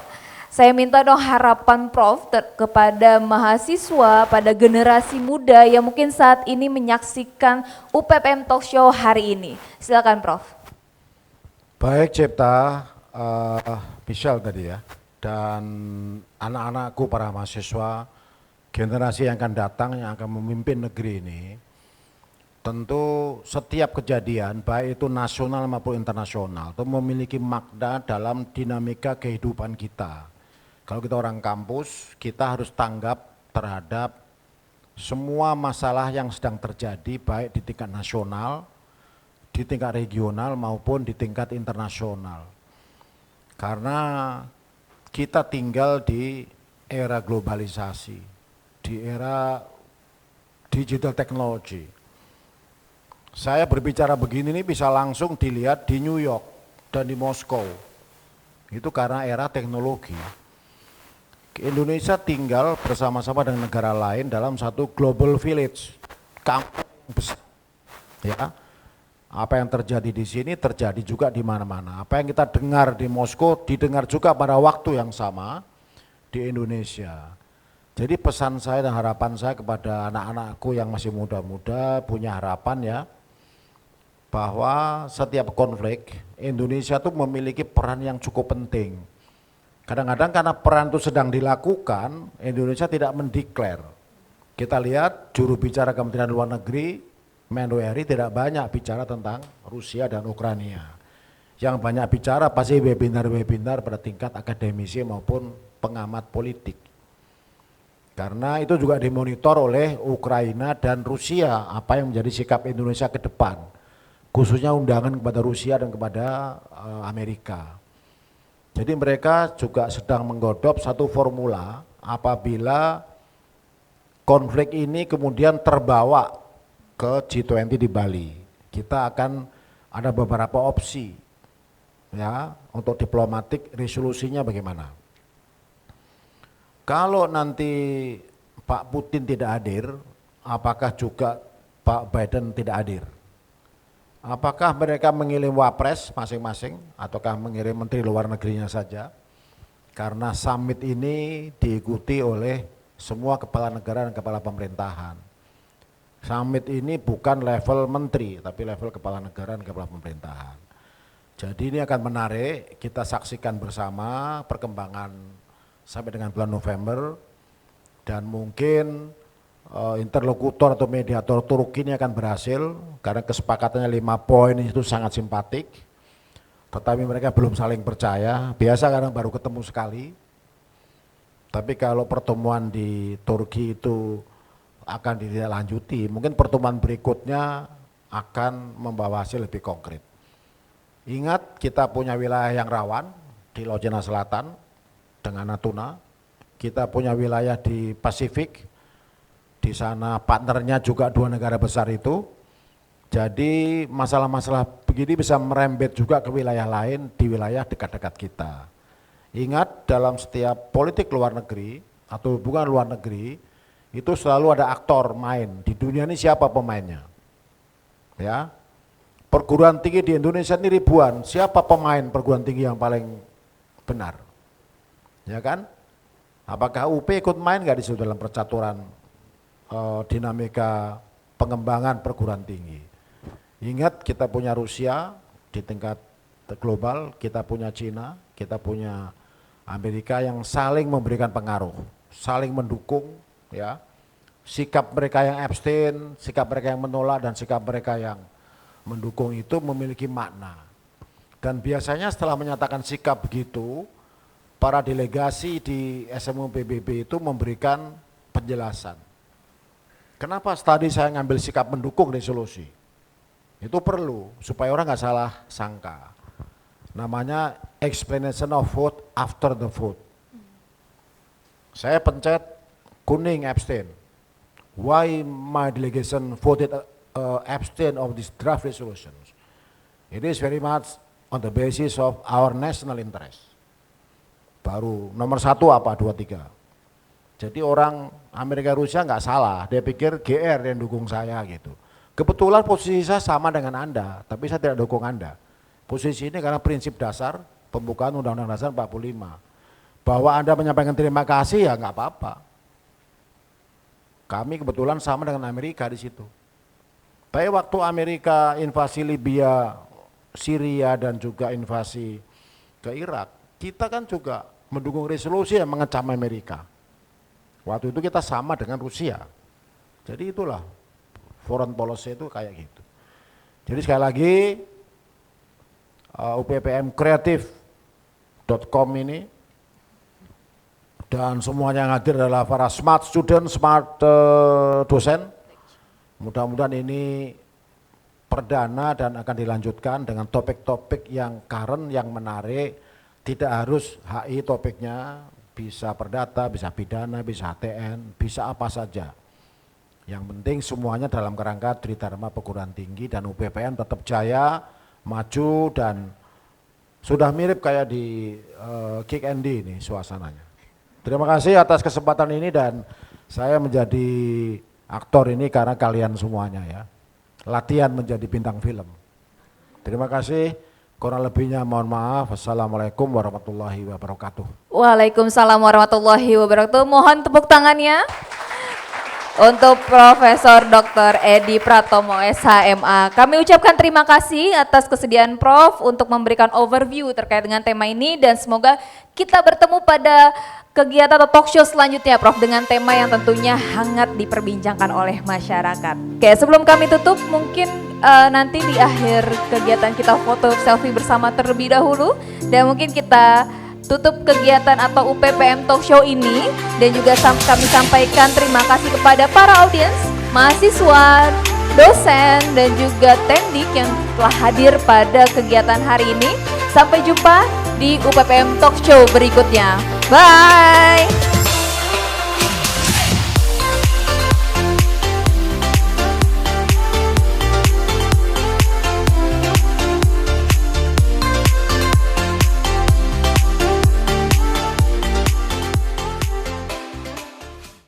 Saya minta dong harapan Prof kepada mahasiswa, pada generasi muda yang mungkin saat ini menyaksikan UPPM Talk Show hari ini. Silakan Prof. Baik Cipta, Michelle tadi ya, dan anak-anakku para mahasiswa, generasi yang akan datang yang akan memimpin negeri ini, tentu setiap kejadian baik itu nasional maupun internasional itu memiliki makna dalam dinamika kehidupan kita. Kalau kita orang kampus, kita harus tanggap terhadap semua masalah yang sedang terjadi baik di tingkat nasional, di tingkat regional maupun di tingkat internasional. Karena kita tinggal di era globalisasi, di era digital technology. Saya berbicara begini ini bisa langsung dilihat di New York dan di Moskow. Itu karena era teknologi. Indonesia tinggal bersama-sama dengan negara lain dalam satu global village, kampung besar. Ya, apa yang terjadi di sini terjadi juga di mana-mana. Apa yang kita dengar di Moskow didengar juga pada waktu yang sama di Indonesia. Jadi pesan saya dan harapan saya kepada anak-anakku yang masih muda-muda punya harapan ya, bahwa setiap konflik Indonesia itu memiliki peran yang cukup penting. Kadang-kadang karena peran itu sedang dilakukan, Indonesia tidak mendeklar. Kita lihat juru bicara Kementerian Luar Negeri, Menlu RI tidak banyak bicara tentang Rusia dan Ukraina. Yang banyak bicara pasti webinar-webinar pada tingkat akademisi maupun pengamat politik. Karena itu juga dimonitor oleh Ukraina dan Rusia, apa yang menjadi sikap Indonesia ke depan. Khususnya undangan kepada Rusia dan kepada Amerika. Jadi mereka juga sedang menggodok satu formula apabila konflik ini kemudian terbawa ke G20 di Bali. Kita akan ada beberapa opsi ya untuk diplomatik, resolusinya bagaimana. Kalau nanti Pak Putin tidak hadir, apakah juga Pak Biden tidak hadir? Apakah mereka mengirim wapres masing-masing ataukah mengirim menteri luar negerinya saja? Karena summit ini diikuti oleh semua kepala negara dan kepala pemerintahan. Summit ini bukan level menteri tapi level kepala negara dan kepala pemerintahan. Jadi ini akan menarik, kita saksikan bersama perkembangan sampai dengan bulan November, dan mungkin interlokutor atau mediator Turki ini akan berhasil karena kesepakatannya 5 poin itu sangat simpatik, tetapi mereka belum saling percaya. Biasa kadang baru ketemu sekali, tapi kalau pertemuan di Turki itu akan ditindaklanjuti, mungkin pertemuan berikutnya akan membawa hasil lebih konkret. Ingat, kita punya wilayah yang rawan di Laut Cina Selatan dengan Natuna, kita punya wilayah di Pasifik, di sana partnernya juga 2 negara besar itu. Jadi masalah-masalah begini bisa merembet juga ke wilayah lain di wilayah dekat-dekat kita. Ingat, dalam setiap politik luar negeri atau hubungan luar negeri itu selalu ada aktor main. Di dunia ini siapa pemainnya? Ya, perguruan tinggi di Indonesia ini ribuan. Siapa pemain perguruan tinggi yang paling benar? Ya kan? Apakah UP ikut main nggak di situ dalam percaturan dinamika pengembangan perguruan tinggi? Ingat, kita punya Rusia di tingkat global, kita punya Cina, kita punya Amerika yang saling memberikan pengaruh, saling mendukung, ya. Sikap mereka yang abstain, sikap mereka yang menolak, dan sikap mereka yang mendukung itu memiliki makna. Dan biasanya setelah menyatakan sikap begitu, para delegasi di SMU PBB itu memberikan penjelasan. Kenapa tadi saya ngambil sikap mendukung resolusi? Itu perlu supaya orang nggak salah sangka. Namanya explanation of vote after the vote. Saya pencet kuning abstain. Why my delegation voted abstain of this draft resolutions? It is very much on the basis of our national interest. Baru nomor 1 apa 2 3. Jadi orang Amerika Rusia nggak salah, dia pikir GR yang dukung saya gitu. Kebetulan posisi saya sama dengan Anda, tapi saya tidak dukung Anda. Posisi ini karena prinsip dasar pembukaan Undang-Undang Dasar 45. Bahwa Anda menyampaikan terima kasih ya nggak apa-apa. Kami kebetulan sama dengan Amerika di situ. Tapi waktu Amerika invasi Libya, Syria, dan juga invasi ke Irak, kita kan juga mendukung resolusi yang mengecam Amerika. Waktu itu kita sama dengan Rusia. Jadi itulah foreign policy itu kayak gitu. Jadi sekali lagi uppmkreatif.com ini dan semuanya yang hadir adalah para smart student, smart dosen. Mudah-mudahan ini perdana dan akan dilanjutkan dengan topik-topik yang current, yang menarik. Tidak harus HI topiknya, bisa perdata, bisa pidana, bisa HTN, bisa apa saja. Yang penting semuanya dalam kerangka Tridharma Perguruan Tinggi, dan UPPN tetap jaya, maju, dan sudah mirip kayak di Kick and D ini suasananya. Terima kasih atas kesempatan ini, dan saya menjadi aktor ini karena kalian semuanya ya. Latihan menjadi bintang film. Terima kasih, kurang lebihnya mohon maaf. Assalamualaikum warahmatullahi wabarakatuh. Waalaikumsalam warahmatullahi wabarakatuh. Mohon tepuk tangannya untuk Profesor Dr. Edi Pratomo SHMA. Kami ucapkan terima kasih atas kesediaan Prof untuk memberikan overview terkait dengan tema ini, dan semoga kita bertemu pada kegiatan atau talk show selanjutnya Prof dengan tema yang tentunya hangat diperbincangkan oleh masyarakat. Oke, sebelum kami tutup, mungkin nanti di akhir kegiatan kita foto selfie bersama terlebih dahulu, dan mungkin kita tutup kegiatan atau UPPM Talk Show ini, dan juga kami sampaikan terima kasih kepada para audiens, mahasiswa, dosen, dan juga teknik yang telah hadir pada kegiatan hari ini. Sampai jumpa di UPPM Talk Show berikutnya. Bye!